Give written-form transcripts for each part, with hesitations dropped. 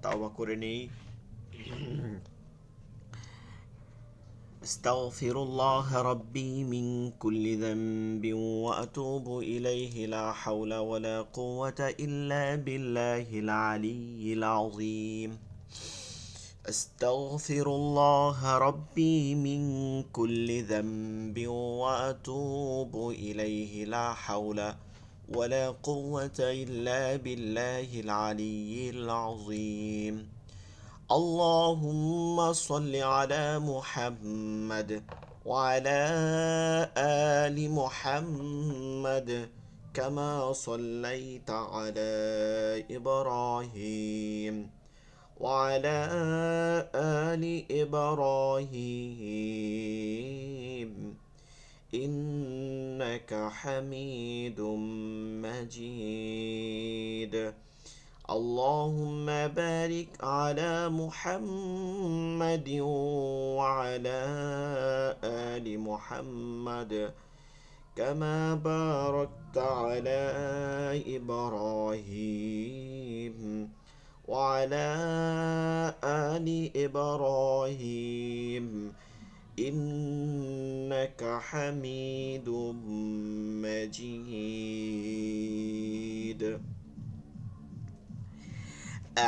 তাওবা করে নেই। আস্তাগফিরুল্লাহ রাব্বি মিন কুল্লি যামবিন ওয়া আতুবু ইলাইহি লা হাওলা ওয়ালা কুওয়াতা ইল্লা বিল্লাহিল আলিয়্যিল আযীম। أستغفر الله ربي من كل ذنب وأتوب إليه لا حول ولا قوة إلا بالله العلي العظيم. اللهم صل على محمد وعلى آل محمد كما صليت على إبراهيم وعلى آل إبراهيم إنك حميد مجيد. اللهم بارك على محمد وعلى آل محمد كما باركت على إبراهيم وعلى آل إبراهيم إنك حميد مجيد.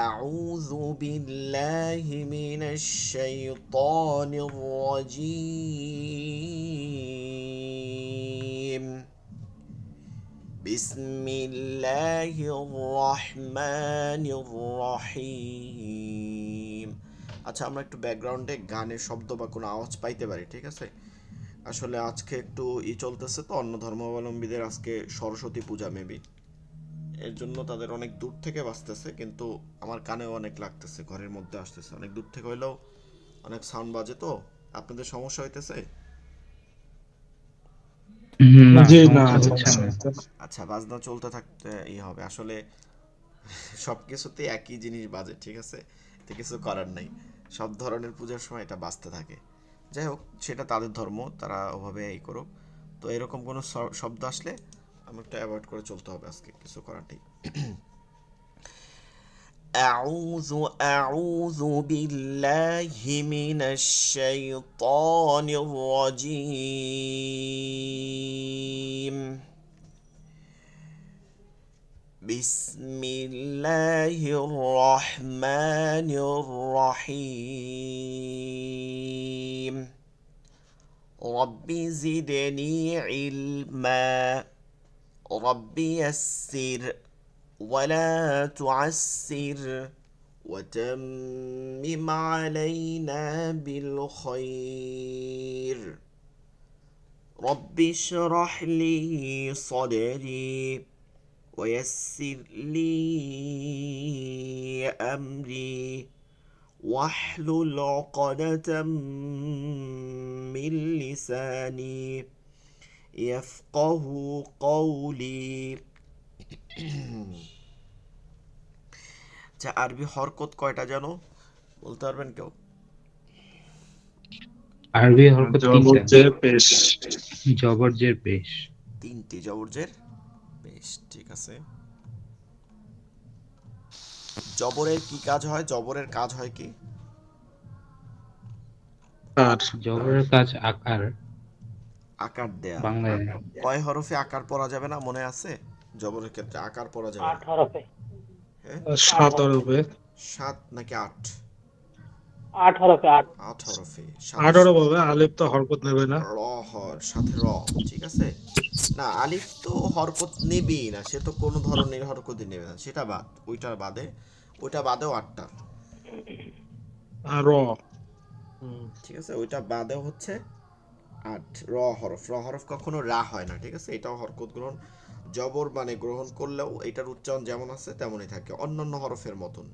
أعوذ بالله من الشيطان الرجيم. بسم الله الرحمن الرحيم. আচ্ছা, আমরা একটু ব্যাকগ্রাউন্ডে গানের শব্দ বা কোনো আওয়াজ পাইতে পারি, ঠিক আছে? আসলে আজকে একটু চলতেছে তো, অন্য ধর্মাবলম্বীদের আজকে সরস্বতী পূজা মেবি, এর জন্য তাদের অনেক দূর থেকে বাজতেছে, কিন্তু আমার কানেও অনেক লাগতেছে, ঘরের মধ্যে আসতেছে অনেক দূর থেকে হইলেও অনেক সাউন্ড বাজে। তো আপনাদের সমস্যা হইতেছে? জি না, সমস্যা হচ্ছে না। আচ্ছা, বাজনা চলতে থাকতে হবে আসলে, সব কিছুতেই একই জিনিস বাজে, ঠিক আছে? তো কিছু করার নাই, সব ধরনের পূজার সময় এটা বাজতে থাকে। যাই হোক, সেটা তাদের ধর্ম, তারা ওভাবে করুক। তো এরকম কোনো শব্দ আসলে আমি একটু অ্যাভয়েড করে চলতে হবে, আজকে কিছু করার নেই। أعوذ بالله من الشيطان الرجيم. بسم الله الرحمن الرحيم. رب زدني علما. رب يسر ولا تعسر وتمم علينا بالخير. رب اشرح لي صدري ويسر لي أمري واحلل عقدة من لساني يفقه قولي. আচ্ছা, আরবি হরকত কয়টা জানো বলতে পারবেন কেউ? আরবি হরকত তিনটা। জবর পেশ। জবর জের পেশ। তিনটি জবরজের বেশ, ঠিক আছে। জবরের কি কাজ হয়? জবরের কাজ হয় কি? আর জবরের কাজ আকার, আকার দেয়া। বাংলায়। কয় হরফে আকার পড়া যাবে না মনে আছে? জবরের ক্ষেত্রে আকার পড়া যাবে না। 8 হরফে। হ্যাঁ, 7 হরফে। 7 নাকি 8? 8 হরফে, 8। 8 হরফে, 8 সাথে হরফ হবে, আলিফ তো হরকত নেবে না। র হর, সাথে র, ঠিক আছে। না, আলিফ তো হরকত নেবেই না, সে তো কোনো ধরনের হরকতই নেবে না, সেটা বাদ, ওইটার বাদে, ওইটা বাদেও 8টা, আর র। ঠিক আছে। ওইটা বাদেও হচ্ছে 8 র হরফ। র হরফ কখনো রা হয় না, ঠিক আছে। এটাও হরকত গ্রহণ, জবর মানে গ্রহণ করলেও এটার উচ্চারণ যেমন আছে তেমনই থাকে, অন্যান্য হরফের মতন,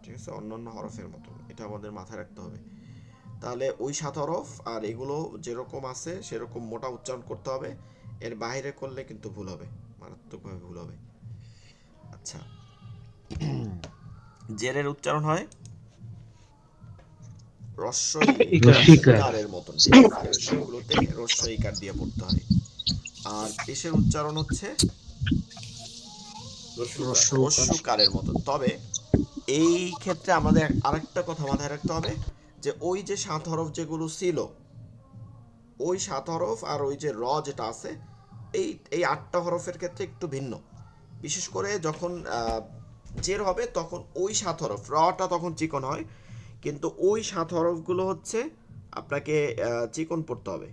ঠিক আছে, অন্যান্য হরফের মতন, এটা আমাদের মাথায় রাখতে হবে। তাহলে ওই 7 হরফ আর এগুলো যেরকম আছে সেরকম মোটা উচ্চারণ করতে হবে, এর বাইরে করলে কিন্তু ভুল হবে, মারাত্মকভাবে ভুল হবে। আচ্ছা, জেরের উচ্চারণ হয় রস্বইকারের মতন, ঠিক আছে, সবগুলোতে রস্বইকার দিয়ে পড়তে হয়। আর পেশের উচ্চারণ হচ্ছে রস্যকার। রস্যকারের মতন, তবে এই ক্ষেত্রে আমাদের আরেকটা কথা মাথায় রাখতে হবে যে ওই যে 7 হরফ যেগুলো ছিল, ওই 7 হরফ আর ওই যে র যেটা আছে, এই এই 8টা হরফের ক্ষেত্রে একটু ভিন্ন। বিশেষ করে যখন জের হবে তখন ওই 7 হরফ, রটা তখন চিকন হয়, কিন্তু ওই 7 হরফগুলো হচ্ছে আপনাকে চিকন পড়তে হবে,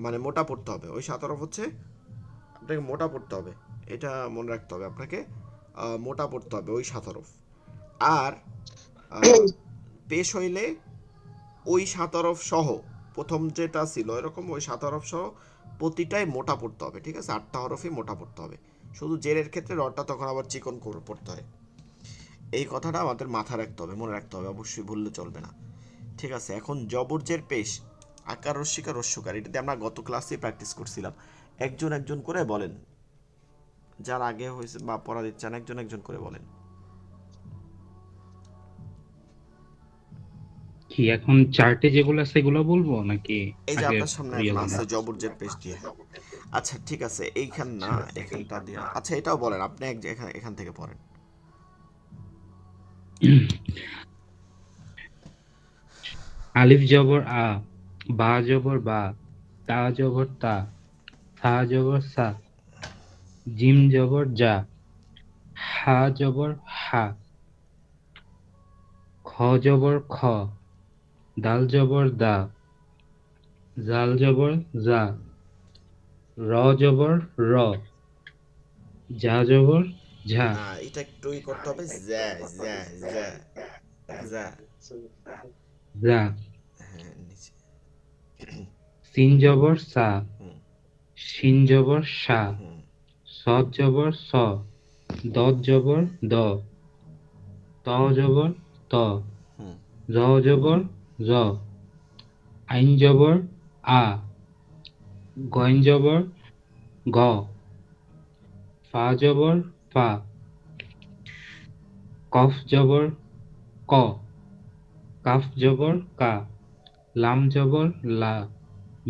মানে মোটা পড়তে হবে। ওই 7 হরফ হচ্ছে আপনাকে মোটা পড়তে হবে, এটা মনে রাখতে হবে আপনাকে। মোটা পড়তে হবে ওই 7 হরফ। আর পেশ হইলে ওই 7 হরফ সহ, প্রথম যেটা ছিল এরকম ওই 7 হরফ সহ প্রতিটাই মোটা পড়তে হবে, ঠিক আছে? 8টা হরফই মোটা পড়তে হবে। শুধু জেরের ক্ষেত্রে রটা তখন আবার চিকন করে পড়তে হয়। এই কথাটা আমাদের মাথায় রাখতে হবে, মনে রাখতে হবে, অবশ্যই ভুললে চলবে না। ঠিক আছে, এখন জবরজের পেশ, আকার রস্যিকা রস্যকার, এটা দিয়ে আমরা গত ক্লাসে প্র্যাকটিস করছিলাম। একজন একজন করে বলেন, যার আগে হয়েছে বা পড়া দিচ্ছেন একজন একজন করে বলেন। কি এখন চার্টে যেগুলো আছে সেগুলো বলবো নাকি এই যে আগের আপনার সামনে এখন ইয়েগুলো? আছে জবরজের পেশ দিয়ে। আচ্ছা ঠিক আছে, এইখান না, এখানটা দিয়ে। আচ্ছা এটাও বলেন, আপনি এখান এখান থেকে পড়েন। আলিফ জবর আ, বা জবর বা, তা জবর তা, সা জবর সা, জিম জবর যা, হা জবর হা, খ জবর খ, দাল জবর দা, জাল জবর জা, র জবর র, যা জবর ঝা, না, এটা একটু করতে হবে, জ্যা জ্যা জ্যা জ্যা। যা, হ্যাঁ নিচে। সিন জবর সা, হুম শিন জবর সা, হুম সদ জবর স, দদ জবর দ, ত জবর ত, হুম জ জবর জ, আইন জবর আ, গইন জবর গ, ফা জবর ফা, কফ জবর ক, কাফ জবর কা, লাম জবর লা,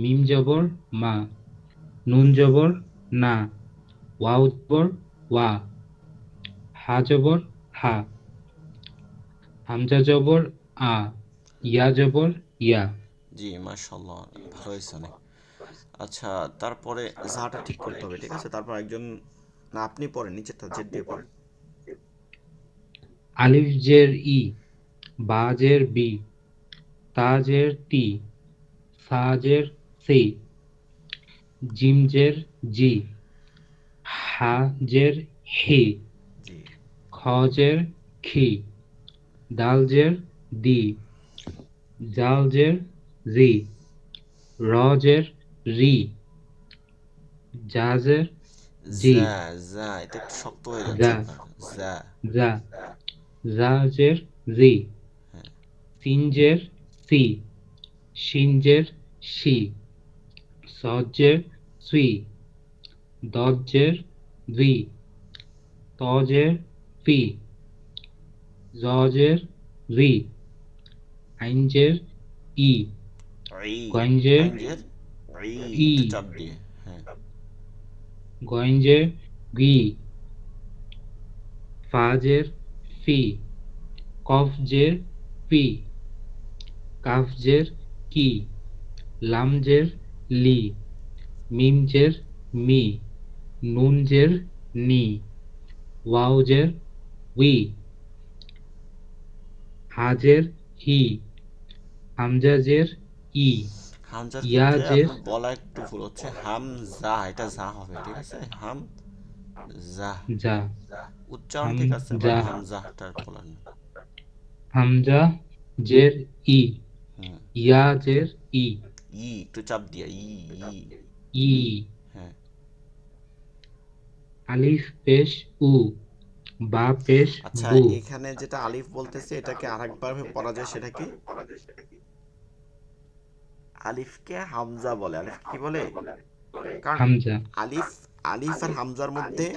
মিম জবর মা, নুন জবর না, ওয়াও জবর ওয়া, হা জবর হা, হামজা জবর আ, ইয়া জবর ইয়া। জি মাশাআল্লাহ, ভালো হয়েছে অনেক। আচ্ছা, তারপরে জাটা ঠিক করতে হবে, ঠিক আছে? তারপর একজন, না আপনি পড়েন, নিচেরটা জেড দিয়ে পড়েন। আলিফ জের ই, বা জের বি, তা জের তি, সা জের সি, জিম জের জি, হা জের হি, জি খ জের খি, দাল জের দি, জাল জের জি, র জের রি, জা জের জি, যা যা, এটা একটু শক্ত হয়ে যাচ্ছে জা, আপনার। যা। জা, জা জের জি, হ্যাঁ সিন জের সি, শিন জের শি, সদ জের সুই, দদ জের দ্বি, ত জের ফি, জ জের রি, আইন জের ই, ই, গইন জের আইনজের ই, ই, একটু চাপ দিয়ে। হ্যাঁ গইন জের গি, ফা জের ফি, কফ জের পি, কাফ জের কি, লাম জের লি, মিম জের মি, নুন জের নি, ওয়াও জের উই, হাজের হি, হামজা জের ই, হামজার ইয়া ক্ষেত্রে জের আপনার বলা একটু ভুল হচ্ছে, হাম যা, এটা যা হবে, ঠিক আছে? হাম যা, যা, উচ্চারণ ঠিক আছে, বাট হামজা, হামজাটা বলার না। হামজা জের ই, হুম, ইয়া জের ই, ই একটু চাপ দিয়া, ই ই। ই, হ্যাঁ আলিফ পেশ উ, বা পেশ আচ্ছা, বু, এখানে যেটা আলিফ বলতেছে এটাকে আরেকবার পড়া যায়, সেটা কি? আলিফকে হামজা বলে। আলিফ কি বলে? কারণ হামজা, আলিফ, আলিফ আর হামজার মধ্যে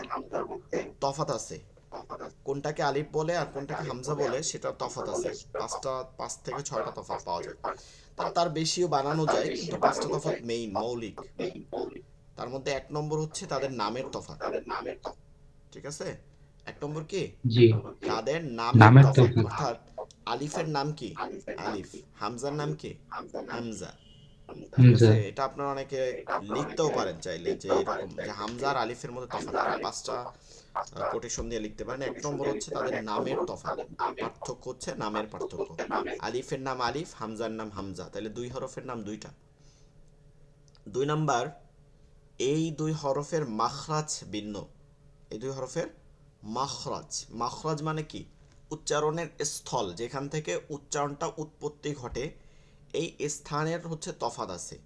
তফাৎ আছে। কোনটাকে আলিফ বলে আর কোনটাকে হামজা বলে সেটা তফাৎ আছে। 5 থেকে 6টা তফাৎ পাওয়া যায়। তার বেশিও বানানো যায়, কিন্তু 5টা তফাৎ মেইন, মৌলিক। তার মধ্যে 1 নম্বর হচ্ছে তাদের নামের তফাৎ, ঠিক আছে? এক নম্বর কি জি। তাদের নামের নামের তফাৎ, তফাৎ। অর্থাৎ আলিফের নাম কি আলিফ, হামজার নাম কি হামজা। ঠিক হামজা। আছে, এটা আপনারা অনেকে লিখতেও পারেন চাইলে, যে এরকম যে হামজা আর আলিফের মধ্যে তফাৎ কি, 5টা কোটেশন দিয়ে লিখতে পারেন। এক নম্বর হচ্ছে তাদের নামের তফাৎ, পার্থক্য হচ্ছে নামের পার্থক্য। আলিফের নাম আলিফ, হামজার নাম হামজা, তাহলে 2 হরফের নাম 2টা। 2 নাম্বার, এই 2 হরফের মাখরাজ ভিন্ন। এই 2 হরফের মাখরাজ, মাখরাজ মানে কি উচ্চারণের স্থল, যেখান থেকে উচ্চারণটা উৎপত্তি ঘটে, এই স্থানের হচ্ছে তফাৎ আছে।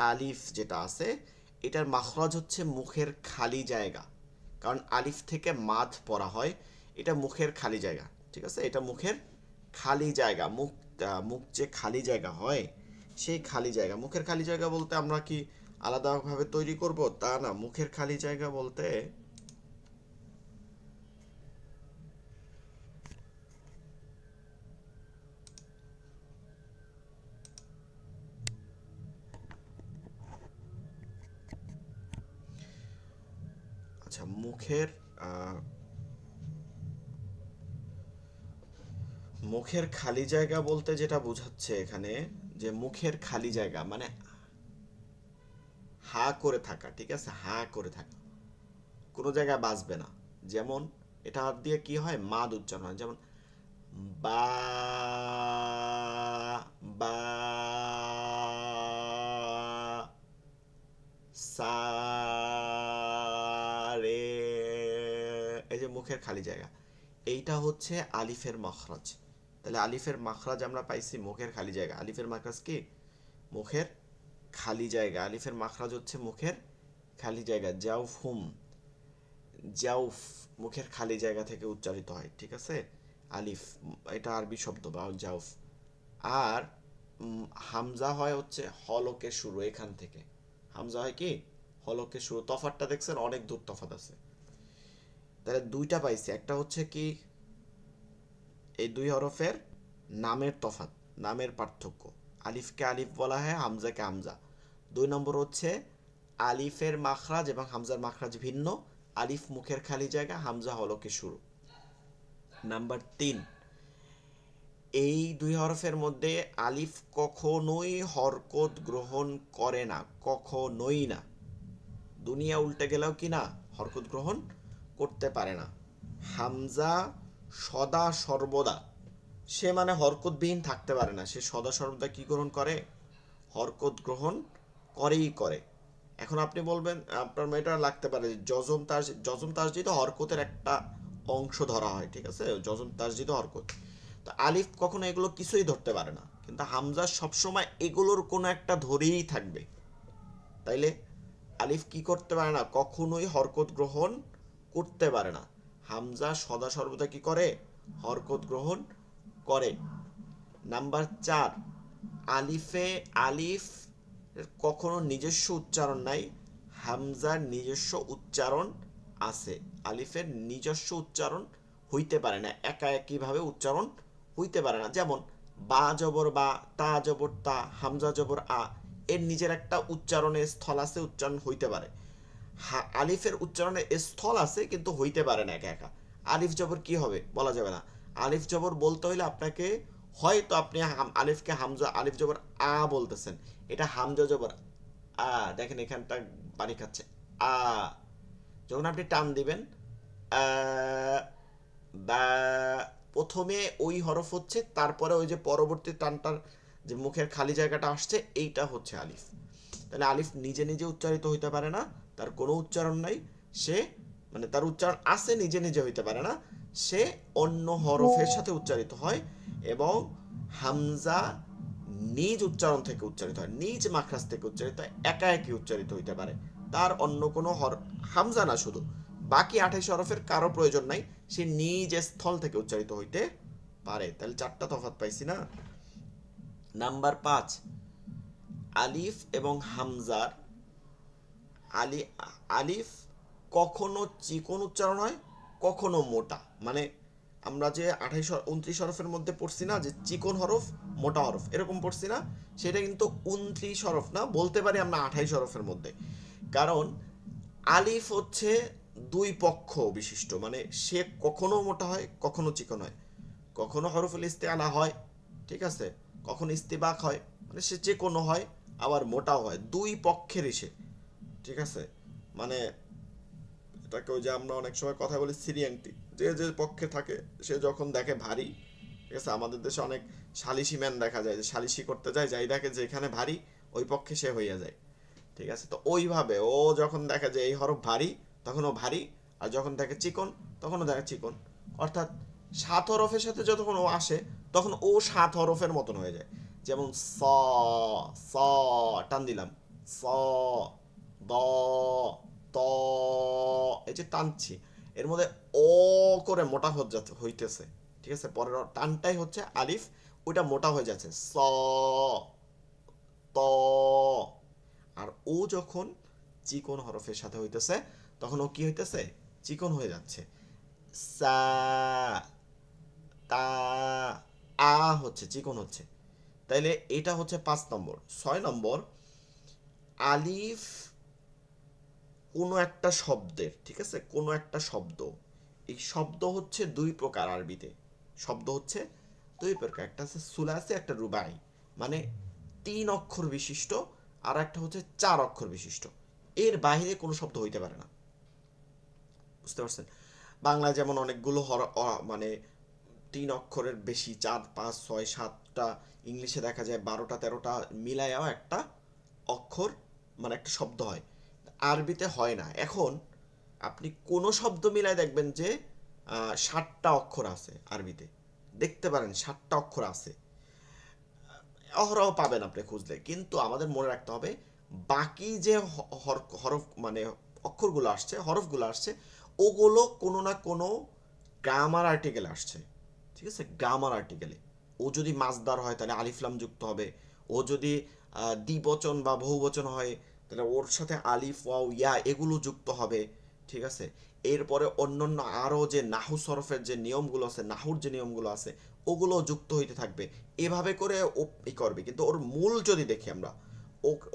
আলিফ যেটা আছে এটার মাখরাজ হচ্ছে মুখের খালি জায়গা, কারণ আলিফ থেকে মাদ পড়া হয়, এটা মুখের খালি জায়গা। ঠিক আছে, এটা মুখের খালি জায়গা, মুখ যে খালি জায়গা হয়, সেই খালি জায়গা। মুখের খালি জায়গা বলতে আমরা কি আলাদাভাবে তৈরি করব তা না, মুখের খালি জায়গা বলতে আচ্ছা, মুখের খালি জায়গা বলতে যেটা বোঝাচ্ছে এখানে, যে মুখের খালি জায়গা মানে হা করে থাকা। ঠিক আছে, হা করে থাকা, কোনো জায়গায় বাজবে না। যেমন এটা দিয়ে কি হয়, মাদ উচ্চারণ হয়, যেমন বা, বা, সা, রে, এই যে মুখের খালি জায়গা, এইটা হচ্ছে আলিফের মাখরাজ। তাহলে আলিফের মাখরাজ আমরা পাইছি মুখের খালি জায়গা। আলিফের মাখরাজ কি মুখের খালি জায়গা, আলিফের মাখরাজ হচ্ছে মুখের খালি জায়গা। জাউফহুম, জাউফ মুখের খালি জায়গা থেকে উচ্চারিত হয়। ঠিক আছে, আলিফ এটা আরবি শব্দ বা জাউফ। আর হামজা হয় হচ্ছে হলকে শুরু, এখান থেকে হামজা হয় কি হলকে শুরু। তফাৎটা দেখছেন, অনেক দূর তফাৎ আছে। তাহলে 2টা পাইছি, একটা হচ্ছে কি এই 2 হরফের নামের তফাৎ, নামের পার্থক্য। আলিফকে আলিফ বলা হয়, হামজাকে হামজা। 2 নম্বর হচ্ছে আলিফের মাখরাজ এবং হামজার মাখরাজ ভিন্ন, আলিফ মুখের খালি জায়গা, হামজা হলকে শুরু। নাম্বার 3, এই 2 হরফের মধ্যে আলিফ কখনোই হরকত গ্রহণ করে না, কখনোই না। দুনিয়া উল্টে গেলেও কি না হরকত গ্রহণ করতে পারে না। হামজা সদা সর্বদা, সে মানে হরকতবিহীন থাকতে পারে না, সে সদা সর্বদা কি গ্রহণ করে, হরকত গ্রহণ করেই করে। এখন আপনি বলবেন, আপনার মেয়েটা লাগতে পারে জজম তাসজিদ হরকতের একটা অংশ ধরা হয়। ঠিক আছে, জজম তাসজিদ হরকত, তো আলিফ কখনো এগুলো কিছুই ধরতে পারে না, কিন্তু হামজা সবসময় এগুলোর কোনো একটা ধরেই থাকবে। তাইলে আলিফ কি করতে পারে না, কখনোই হরকত গ্রহণ করতে পারে না। হামজা সদা সর্বদা কি করে, হরকত গ্রহণ করে। নাম্বার 4, আলিফ কখনো নিজস্ব উচ্চারণ নাই, হামজার নিজস্ব উচ্চারণ আছে। আলিফের নিজস্ব উচ্চারণ হইতে পারে না, একা একইভাবে উচ্চারণ হইতে পারে না। যেমন বা জবর বা, তা জবর তা, হামজা জবর আ, এর নিজের একটা উচ্চারণের স্থল আছে, উচ্চারণ হইতে পারে। আলিফের উচ্চারণের স্থল আছে কিন্তু হইতে পারে না একা একা। আলিফ জবর কি হবে বলা যাবে না। আলিফ জবর বলতে হলে আপনাকে, হয়তো আপনি আলিফকে হামজা, আলিফ জবর আ বলতেছেন, এটা হামজা জবর আ, দেখেন এখানটা পানি খাচ্ছে আ, যখন আপনি টান দিবেন আ, বা, প্রথমে ওই হরফ হচ্ছে, তারপরে ওই যে পরবর্তী টানটার যে মুখের খালি জায়গাটা আসছে, এইটা হচ্ছে আলিফ। তাহলে আলিফ নিজে নিজে উচ্চারিত হইতে পারে না, তার কোনো উচ্চারণ নাই, সে মানে তার উচ্চারণ আছে, নিজে নিজে হইতে পারে না, সে অন্য হরফের সাথে উচ্চারিত হয়। এবং হামজা নিজ উচ্চারণ থেকে উচ্চারিত হয়, নিজ মাখরাজ থেকে উচ্চারিত হয়, একা একই উচ্চারিত হইতে পারে, তার অন্য কোনো হামজা না শুধু বাকি 28 হরফের কারো প্রয়োজন নাই, সে নিজ স্থল থেকে উচ্চারিত হইতে পারে। তাহলে 4টা তফাৎ পাইছি না। নাম্বার 5, আলিফ এবং হামজার আলিফ কখনো চিকন উচ্চারণ হয়, কখনো মোটা। মানে আমরা যে 29 হরফের মধ্যে পড়ছি না, যে চিকন হরফ মোটা হরফ এরকম পড়ছি না, সেটা কিন্তু 29 হরফ না, বলতে পারি আমরা 28 হরফের মধ্যে। কারণ আলিফ হচ্ছে দুই পক্ষ বিশিষ্ট, মানে সে কখনো মোটা হয় কখনো চিকন হয়, কখনো হরফুল ইস্তেআলা হয়, ঠিক আছে, কখনো ইস্তিবাক হয়, মানে সে যে কোনো হয়, আবার মোটাও হয়, দুই পক্ষেরই সে, ঠিক আছে। মানে এটাকে ওই যে আমরা অনেক সময় কথা বলি সিরিয়াংটি, যে যে পক্ষে থাকে সে যখন দেখে ভারী, ঠিক আছে, আমাদের দেশে অনেক সালিশি ম্যান দেখা যায় যে সালিশি করতে যায়, যাই দেখে যেখানে ভারী ওই পক্ষে সে হইয়া যায়, ঠিক আছে। তো ওইভাবে ও যখন দেখে যে এই হরফ ভারী তখন ও ভারী, আর যখন দেখে চিকন তখন ও দেখে চিকন, অর্থাৎ 7 হরফের সাথে যখন ও আসে তখন ও 7 হরফের মতন হয়ে যায়। যেমন স, স, টান দিলাম, স, দ, ত, এই যে টানছি, এর মধ্যে অ করে মোটা হইতেছে, ঠিক আছে, পরের টানটাই হচ্ছে আলিফ, ওইটা মোটা হয়ে যাচ্ছে, স, ত। আর ও যখন চিকন হরফের সাথে হইতেছে তখন ও কি হইতেছে, চিকন হয়ে যাচ্ছে, সা, তা, আ হচ্ছে চিকন হচ্ছে। তাইলে এটা হচ্ছে 5 নম্বর। 6 নম্বর, আলিফ কোনো একটা শব্দের, ঠিক আছে, কোনো একটা শব্দ, এই শব্দ হচ্ছে দুই প্রকার আরবিতে, শব্দ হচ্ছে দুই প্রকার, একটা হচ্ছে সুলাসি, একটা রুবাই, মানে 3 অক্ষর বিশিষ্ট, আর একটা হচ্ছে 4 অক্ষর বিশিষ্ট, এর বাইরে কোনো শব্দ হইতে পারে না, বুঝতে পারছেন। বাংলায় যেমন অনেকগুলো মানে 3 অক্ষরের বেশি, 4, 5, 6, 7টা, ইংলিশে দেখা যায় 12টা 13টা মিলায়াও একটা অক্ষর, মানে একটা শব্দ হয়, আরবিতে হয় না। এখন আপনি কোনো শব্দ মিলায় দেখবেন যে 7টা অক্ষর আছে আরবিতে, দেখতে পারেন 7টা অক্ষর আছে, অহরহ পাবেন আপনি খুঁজলে, কিন্তু আমাদের মনে রাখতে হবে বাকি যে হরফ মানে অক্ষরগুলো আসছে, হরফগুলো আসছে, ওগুলো কোনো না কোনো গ্রামার আর্টিকেল আসছে, ঠিক আছে, গ্রামার আর্টিকেলে। ও যদি মাসদার হয় তাহলে আলিফলাম যুক্ত হবে, ও যদি দ্বিবচন বা বহুবচন হয় তাহলে ওর সাথে আলিফ ওয়াও ইয়া এগুলো যুক্ত হবে, ঠিক আছে। এরপরে অন্যান্য আরও যে নাহু সরফের যে নিয়মগুলো আছে, নাহুর যে নিয়মগুলো আছে, ওগুলো যুক্ত হইতে থাকবে, এভাবে করে ও ই করবে। কিন্তু ওর মূল যদি দেখি আমরা,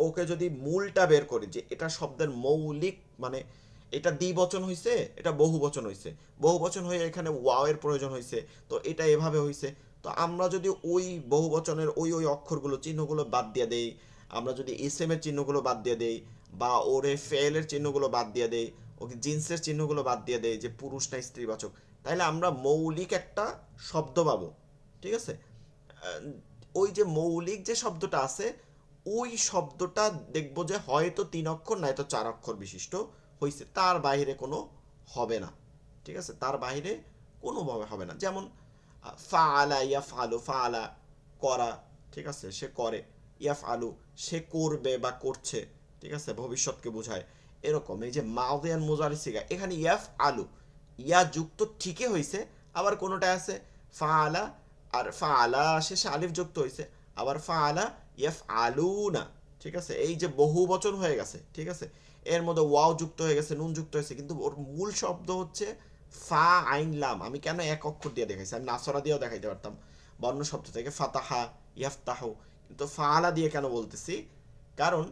ওকে যদি মূলটা বের করি যে এটা শব্দের মৌলিক, মানে এটা দ্বিবচন হইছে, এটা বহুবচন হইছে, বহুবচন হয়ে এখানে ওয়াও এর প্রয়োজন হইছে, তো এটা এভাবে হইছে। তো আমরা যদি ওই বহুবচনের ওই ওই অক্ষরগুলো চিহ্নগুলো বাদ দিয়ে দেই, আমরা যদি ইসেম এর চিহ্নগুলো বাদ দিয়ে দেই, বা ওরে ফেলের চিহ্নগুলো বাদ দিয়ে দেই, ওকে জিন্সের চিহ্নগুলো বাদ দিয়ে দেই যে পুরুষ না স্ত্রীবাচক, তাহলে আমরা মৌলিক একটা শব্দ পাবো, ঠিক আছে। ওই যে মৌলিক যে শব্দটা আছে, ওই শব্দটা দেখবো যে হয়তো 3 অক্ষর নয়তো 4 অক্ষর বিশিষ্ট হইছে, তার বাইরে কোনো হবে না, ঠিক আছে, তার বাইরে কোনোভাবে হবে না। যেমন ফাআলা ইয়াফআলু, ফাআলা করা, ঠিক আছে, সে করে, ইয়াফআলু সে করবে বা করছে, ঠিক আছে, ভবিষ্যৎকে বোঝায়। এরকম এই যে মাউদিয়ান মুজারি সিগা, এখানে ইয়াফআলু ইয়া যুক্ত ঠিকই হইছে, আবার কোনোটা আছে ফাআলা, আর ফাআলা শেষে আলিফ যুক্ত হইছে, আবার ফাআলা ইয়াফআলুনা, ঠিক আছে, এই যে বহু বচন হয়ে গেছে, ঠিক আছে, এর মধ্যে ওয়াও যুক্ত হয়ে গেছে, নুন যুক্ত হয়েছে, কিন্তু ওর মূল শব্দ হচ্ছে ফা আইন লাম। আমি কেন 1 অক্ষর দিয়ে দেখাইছি, আমি নাসরা দিয়েও দেখাইতে পারতাম, বর্ণ শব্দ থেকে ফাতাহা ইয়াফতাহু, কিন্তু ফাআলা দিয়ে কেন বলতেছি, কারণ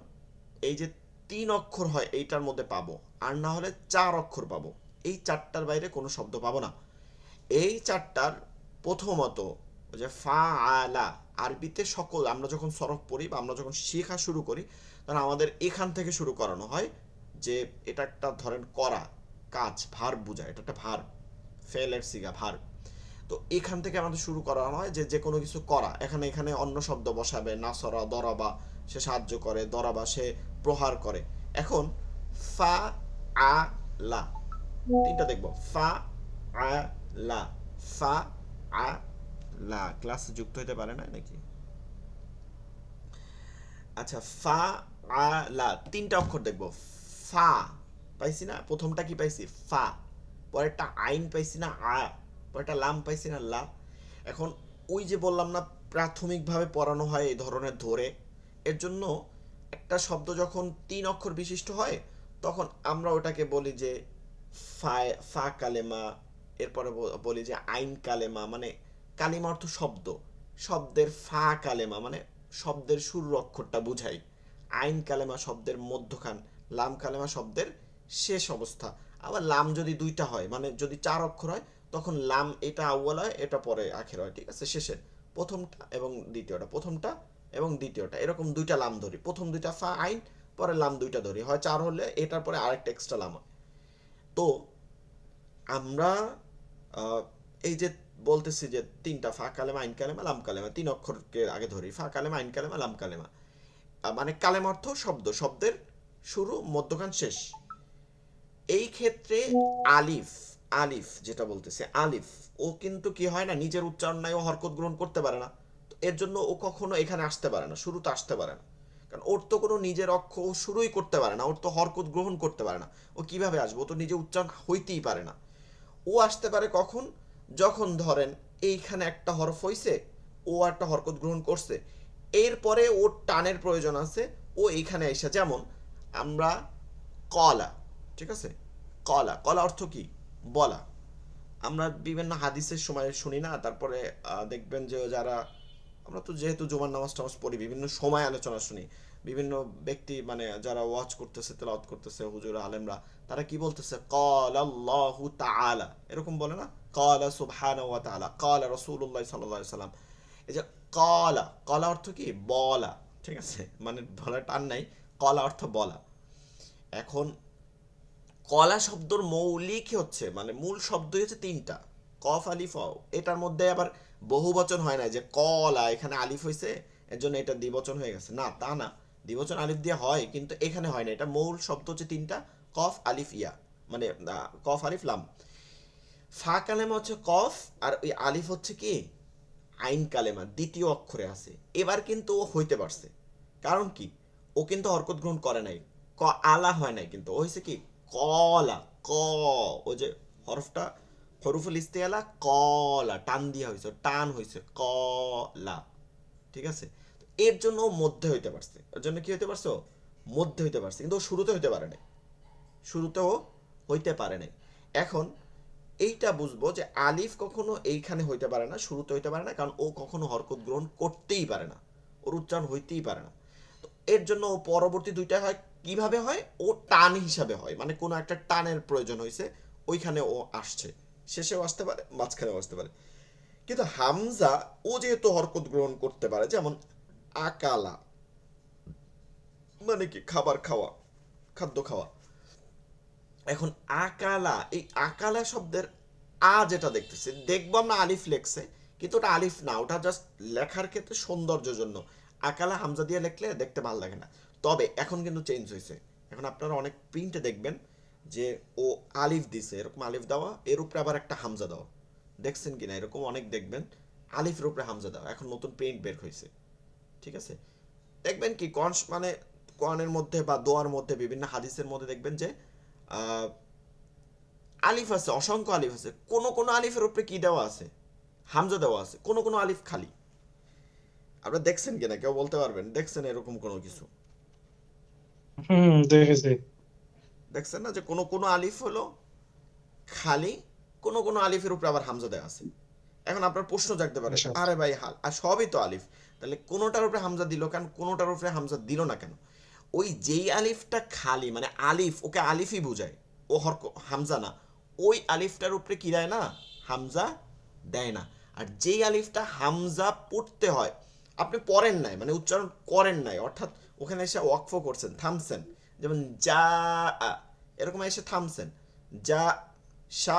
এই যে 3 অক্ষর হয় এইটার মধ্যে পাবো, আর না হলে 4 অক্ষর পাবো, এই 4টার বাইরে কোনো শব্দ পাবো না। এই 4টার প্রথমত ওই যে ফা আলা, আরবিতে সকল আমরা যখন সরফ পড়ি বা আমরা যখন শেখা শুরু করি তখন আমাদের এখান থেকে শুরু করানো হয়, যে এটা একটা ধরেন করা কাজ, ভার্ব বোঝায়, এটা একটা ভার্ব, ফেলের সিগা ভার্ব। তো এখান থেকে আমাদের শুরু করানো হয় যে যে কোনো কিছু করা, এখানে এখানে অন্য শব্দ বসাবে, নাসরা দরাবা সে সাহায্য করে, দরাবা সে প্রহার করে। এখন ফা আ লা, 3টা দেখবো, ফা আ লা, ফা আ লা, ক্লাসে যুক্ত হইতে পারে না নাকি? আচ্ছা, ফা আ লা 3টা অক্ষর দেখবো, ফা পাইছি না, প্রথমটা কি পাইছি ফা, পরেরটা আইন পাইছি না আ, পরেরটা লাম পাইছি না লা। এখন ওই যে বললাম না প্রাথমিকভাবে পড়ানো হয় এই ধরনের ধরে, এর জন্য একটা শব্দ যখন 3 অক্ষর বিশিষ্ট হয় তখন আমরা ওটাকে বলি যে ফা, ফা কালেমা, এরপরে বলি যে আইন কালেমা, মানে কালিমা অর্থ শব্দ, শব্দের ফা কালেমা মানে শব্দের শুরুর অক্ষরটা বুঝাই, আইন কালেমা শব্দের মধ্যখান, লাম কালেমা শব্দের শেষ অবস্থা, আবার লাম যদি দুইটা হয়, মানে যদি 4 অক্ষর হয়, তখন লাম এটা আউয়াল হয়, এটা পরে আখের হয়, ঠিক আছে, শেষে প্রথমটা এবং দ্বিতীয়টা, প্রথমটা এবং দ্বিতীয়টা, এরকম দুইটা লাম ধরি, প্রথম দুইটা ফা আইন, পরে লাম দুইটা ধরি, হয় 4 হলে এটার পরে আরেকটা এক্সট্রা লাম হয়। তো আমরা আহ, এই যে বলতেছি যে তিনটা ফা কালেমা, আইন কালেমা, লাম কালেমা, 3 অক্ষরকে আগে ধরি, ফা কালেমা, আইন কালেমা, লাম কালেমা। মানে কালেমা অর্থ শব্দ, শব্দের শুরু, মধ্যখান, শেষ। এই ক্ষেত্রে আলিফ, আলিফ যেটা বলতেছে আলিফ, ও কিন্তু কি হয় না, নিজের উচ্চারণ নাই, ও হরকত গ্রহণ করতে পারে না। তো এর জন্য ও কখনো এখানে আসতে পারে না, শুরুতে আসতে পারে না, কারণ ওর তো কোনো নিজের অক্ষর, ও শুরুই করতে পারে না, ওর তো হরকত গ্রহণ করতে পারে না। ও কিভাবে আসবে, ও তো নিজে উচ্চারণ হইতেই পারে না। ও আসতে পারে কখন, যখন ধরেন এইখানে একটা হরফ হইছে, ও একটা হরকত গ্রহণ করছে, এরপরে ওর টানের প্রয়োজন আছে, ও এইখানে এসে, যেমন আমরা কলা, ঠিক আছে, কলা, কলা অর্থ কি, বলা। আমরা বিভিন্ন হাদিসের সময় শুনি না, তারপরে দেখবেন যে যারা, আমরা তো যেহেতু জুমার নামাজ টামাজ পড়ি, বিভিন্ন সময় আলোচনা শুনি, বিভিন্ন ব্যক্তি মানে যারা ওয়াজ করতেছে, তেলাওয়াত করতেছে, হুজুর আলেমরা, তারা কি বলতেছে, ক্বালা আল্লাহু তাআলা, এরকম বলে না, ক্বালা সুবহানাহু ওয়া তাআলা, ক্বালা রাসূলুল্লাহ সাল্লাল্লাহু আলাইহি সাল্লাম। এই যে ক্বালা, ক্বালা অর্থ কি, বলা, ঠিক আছে, মানে বলার টান নাই, ক্বালা অর্থ বলা। এখন কলা শব্দর মৌলিক হচ্ছে, মানে মূল শব্দই হচ্ছে তিনটা, কফ আলিফ ওয়াও। এটার মধ্যে আবার বহু বচন হয় না, যে কলা এখানে আলিফ হয়েছে এর জন্য এটা দ্বিবচন হয়ে গেছে, না তা না, দ্বিবচন আলিফ দিয়ে হয় কিন্তু এখানে হয় না। এটা মূল শব্দ হচ্ছে তিনটা, কফ আলিফ ইয়া, মানে কফ আলিফ লাম। ফা কালেমা হচ্ছে কফ, আর ওই আলিফ হচ্ছে কি, আইন কালেমা দ্বিতীয় অক্ষরে আছে। এবার কিন্তু ও হইতে পারছে, কারণ কি, ও কিন্তু হরকত গ্রহণ করে নাই, ক আলা হয় নাই, কিন্তু ও হয়েছে কি, কলা, ক, ও যে হরফটা, হরুফুল ইস্তেআলা, কলা টান দিয়া হয়েছে, টান হয়েছে কলা, ঠিক আছে। এর জন্য ও মধ্যে হইতে পারছে, এর জন্য কি হইতে পারছো, মধ্যে হইতে পারছে, কিন্তু ও শুরুতে হইতে পারে নাই, শুরুতেও হইতে পারে নাই। এখন এইটা বুঝবো যে আলিফ কখনো এইখানে হইতে পারে না, শুরুতে হইতে পারে না, কারণ ও কখনো হরকত গ্রহণ করতেই পারে না, ওর উচ্চারণ হইতেই পারে না। তো এর জন্য ও পরবর্তী দুইটা হয় কিভাবে হয়, ও টান হিসাবে হয়, মানে কোনো একটা টানের প্রয়োজন হয়েছে, ওইখানে ও আসছে, শেষেও আসতে পারে, মাঝখানেও আসতে পারে। কিন্তু হামজা, ও যেহেতু হরকত গ্রহণ করতে পারে, যেমন আকালা, মানে কি, খাবার খাওয়া, খাদ্য খাওয়া। এখন আকালা, এই আকালা শব্দের আ যেটা দেখতেছি, দেখবো আমরা আলিফ লেখছে, কিন্তু ওটা আলিফ না, ওটা জাস্ট লেখার ক্ষেত্রে সৌন্দর্যের জন্য। আকালা হামজা দিয়ে লিখলে দেখতে ভালো লাগে না। তবে এখন কিন্তু চেঞ্জ হয়েছে, এখন আপনারা অনেক প্রিন্টে দেখবেন যে ও আলিফ দিছে, এরকম আলিফ দেওয়া, এর উপরে আবার একটা হামজা দেওয়া, দেখছেন কিনা, এরকম অনেক দেখবেন আলিফের উপরে হামজা দেওয়া, এখন নতুন প্রিন্ট বের হয়েছে, ঠিক আছে। দেখবেন কি কনস, মানে কোরআনের মধ্যে বা দোয়ার মধ্যে, বিভিন্ন হাদিসের মধ্যে দেখবেন যে আহ, আলিফ আছে, অসংখ্য আলিফ আছে, কোন কোন আলিফের উপরে কি দেওয়া আছে, হামজা দেওয়া আছে, কোন কোন আলিফ খালি। আপনারা দেখছেন কিনা, কেউ বলতে পারবেন, দেখছেন এরকম কোনো কিছু, দেখেছি। দেখছেন না, যে কোন কোন আলিফ হলো খালি, কোন কোন আলিফের উপরে আবার হামজা দেওয়া আছে। এখন আপনার প্রশ্ন জাগতে পারে, আচ্ছা, আরে ভাই হাল আর সবই তো আলিফ, তাহলে কোনোটার উপরে হামজা দিল কেন, কোনোটার উপরে হামজা দিল না কেন? ওই যেই আলিফটা খালি, মানে আলিফ, ওকে আলিফই বুঝায়, ও হামজা না, ওই আলিফটার উপরে কি দেয় না, হামজা দেয় না। আর যেই আলিফটা হামজা পড়তে হয়, আপনি পড়েন নাই, মানে উচ্চারণ করেন নাই, অর্থাৎ ওখানে এসে ওয়াকফ করছেন, থামছেন, যেমন যা আ, এরকম এসে থামছেন, যা সা,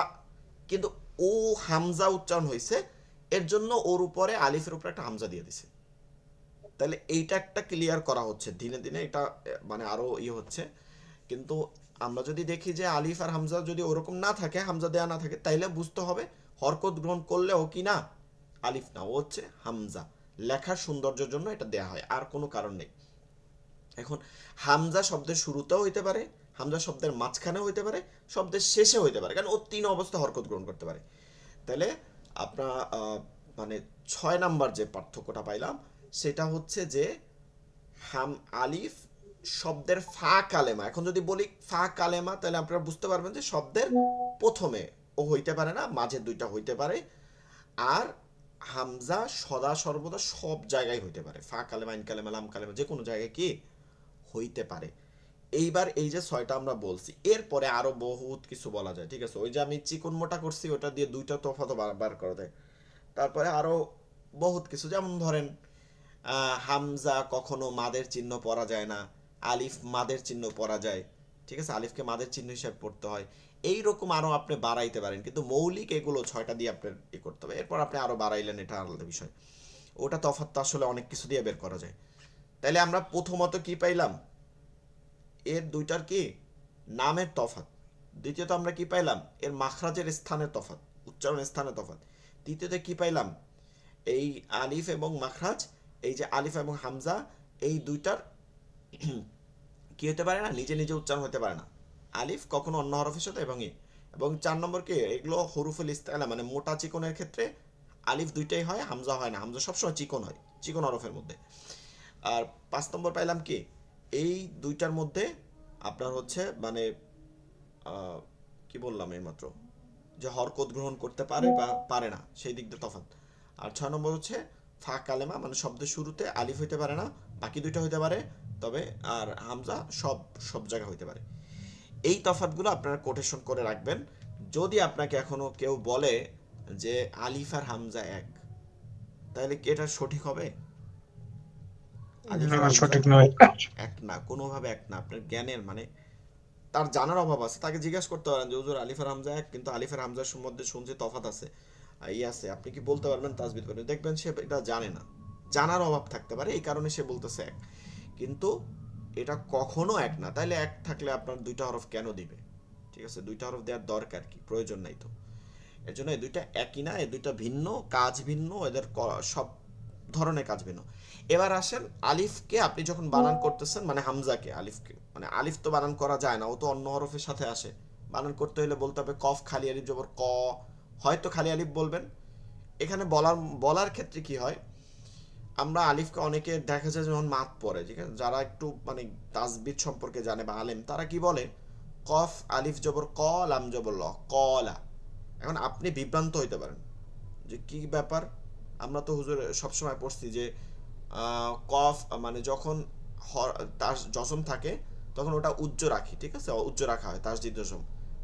কিন্তু ও হামজা উচ্চারণ হয়েছে, এর জন্য ওর উপরে আলিফের উপরে একটা হামজা দিয়ে দিছে। তাহলে এইটা একটা ক্লিয়ার করা হচ্ছে দিনে দিনে, এটা মানে আরো ইয়ে হচ্ছে। কিন্তু আমরা যদি দেখি যে আলিফ আর হামজা যদি ওরকম না থাকে, হামজা দেয়া না থাকে, তাইলে বুঝতে হবে হরকত গ্রহণ করলে ও কি না, আলিফ না, ও হচ্ছে হামজা। লেখার সৌন্দর্যের জন্য এটা দেয়া হয়, আর কোনো কারণ নেই। এখন হামজা শব্দের শুরুতেও হইতে পারে, হামজা শব্দের মাঝখানেও হইতে পারে, শব্দের শেষে হইতে পারে, কারণ ও তিন অবস্থা হরকত গ্রহণ করতে পারে। তাহলে আপনার মানে 6 নাম্বার যে পার্থক্যটা পাইলাম, সেটা হচ্ছে যে হাম আলিফ শব্দের ফা কালেমা, এখন যদি বলি ফা কালেমা, তাহলে আপনারা বুঝতে পারবেন যে শব্দের প্রথমে ও হইতে পারে না, মাঝে দুইটা হইতে পারে। আর হামজা সদা সর্বদা সব জায়গায় হইতে পারে, ফা কালেমা, আইন কালেমা, লাম কালেমা, যে কোনো জায়গায় কি হইতে পারে। এইবার এই যে 6টা আমরা বলছি, এরপরে আরো বহুত কিছু বলা যায়, ঠিক আছে? ওই যে আমি চিকন মোটা করছি ওটা দিয়ে দুইটা তফাৎ বার করা যায়। তারপরে আরো বহুত কিছু, যেমন ধরেন হামজা কখনো মাদের চিহ্ন পড়া যায় না, আলিফ মাদের চিহ্ন পড়া যায়, ঠিক আছে? আলিফকে মাদের চিহ্ন হিসেবে পড়তে হয়। এইরকম আরো আপনি বাড়াইতে পারেন, কিন্তু মৌলিক এগুলো 6টা দিয়ে আপনার করতে হবে। এরপর আপনি আরো বাড়াইলেন, এটা আলাদা বিষয়। ওটা তফাৎ তো আসলে অনেক কিছু দিয়ে বের করা যায়। তাইলে আমরা প্রথমত কি পাইলাম? এর দুইটার কি নামের তফাৎ। দ্বিতীয়ত আমরা কি পাইলাম? এর মাখরাজের স্থানের তফাৎ, উচ্চারণ স্থানের তফাৎ। তৃতীয়ত কি পাইলাম? এই আলিফ এবং মাখরাজ, এই যে আলিফ এবং হামজা, এই দুইটার কি হতে পারে না, নিজে নিজে উচ্চারণ হতে পারে না। আলিফ কখনো অন্য হরফের সাথে এবং এবং 4 নম্বর কি, এগুলো হরুফুল ইস্তেলা মানে মোটা চিকনের ক্ষেত্রে আলিফ দুইটাই হয়, হামজা হয় না। হামজা সবসময় চিকন হয়, চিকন হরফের মধ্যে। আর 5 নম্বর পাইলাম কি, এই দুইটার মধ্যে আপনার হচ্ছে মানে কি বললাম এইমাত্র, যে হরকত গ্রহণ করতে পারে বা পারে না, সেই দিক দিয়ে তফাৎ। আর 6 নম্বর হচ্ছে ফা কালেমা মানে শব্দের শুরুতে আলিফ হইতে পারে না, বাকি দুইটা হইতে পারে, তবে আর হামজা সব সব জায়গায় হইতে পারে। এই তফাৎগুলো আপনারা কোটেশন করে রাখবেন। যদি আপনাকে এখনো কেউ বলে যে আলিফ আর হামজা এক, তাহলে কি এটা সঠিক হবে? আলিফ আর না, হামজা সঠিক নয়। এক না, কোনোভাবে এক না। আপনার জ্ঞানের মানে তার জানার অভাব আছে। তাকে জিজ্ঞাসা করতে পারেন যে হুজুর আলিফ আর হামজা এক, কিন্তু আলিফ আর হামজার মধ্যে শুনছি তফাৎ আছে, ই আছে, আপনি কি বলতে পারবেন তাসবিত পারবেন? দেখবেন সে এটা জানে না, জানার অভাব থাকতে পারে, এই কারণে সে বলতেছে এক, কিন্তু এটা কখনো এক না। তাইলে এক থাকলে আপনার দুইটা হরফ কেন দিবে? ঠিক আছে, দুইটা হরফ দেওয়ার দরকার কি, প্রয়োজন নাই তো। এর জন্য এই দুইটা একই না, এই দুইটা ভিন্ন, কাজ ভিন্ন, এদের সব ধরনের কাজ ভিন্ন। এবার আসেন আলিফকে আপনি যখন বানান করতেছেন, মানে হামজাকে, আলিফকে মানে আলিফ তো বানান করা যায় না, ও তো অন্য হরফের সাথে আসে। বানান করতে হলে বলতে হবে কফ খালি আলিফ জবর ক, হয়তো খালি আলিফ বলবেন। এখানে বলার বলার ক্ষেত্রে কি হয়, আমরা আলিফকে অনেকে দেখা যায় যখন মাত পড়ে, ঠিক আছে, যারা একটু মানে তাজবিদ সম্পর্কে জানে বা আলেম, তারা কি বলে, কফ আলিফ জবর ক, লাম জবর ল, কলা। এখন আপনি বিভ্রান্ত হইতে পারেন যে কি ব্যাপার, আমরা তো হুজুর সবসময় পড়ছি যে কফ মানে যখন তার জসম থাকে তখন ওটা উজ্জ রাখি, ঠিক আছে, উজ্জ রাখা হয় তাসদিদ জসম।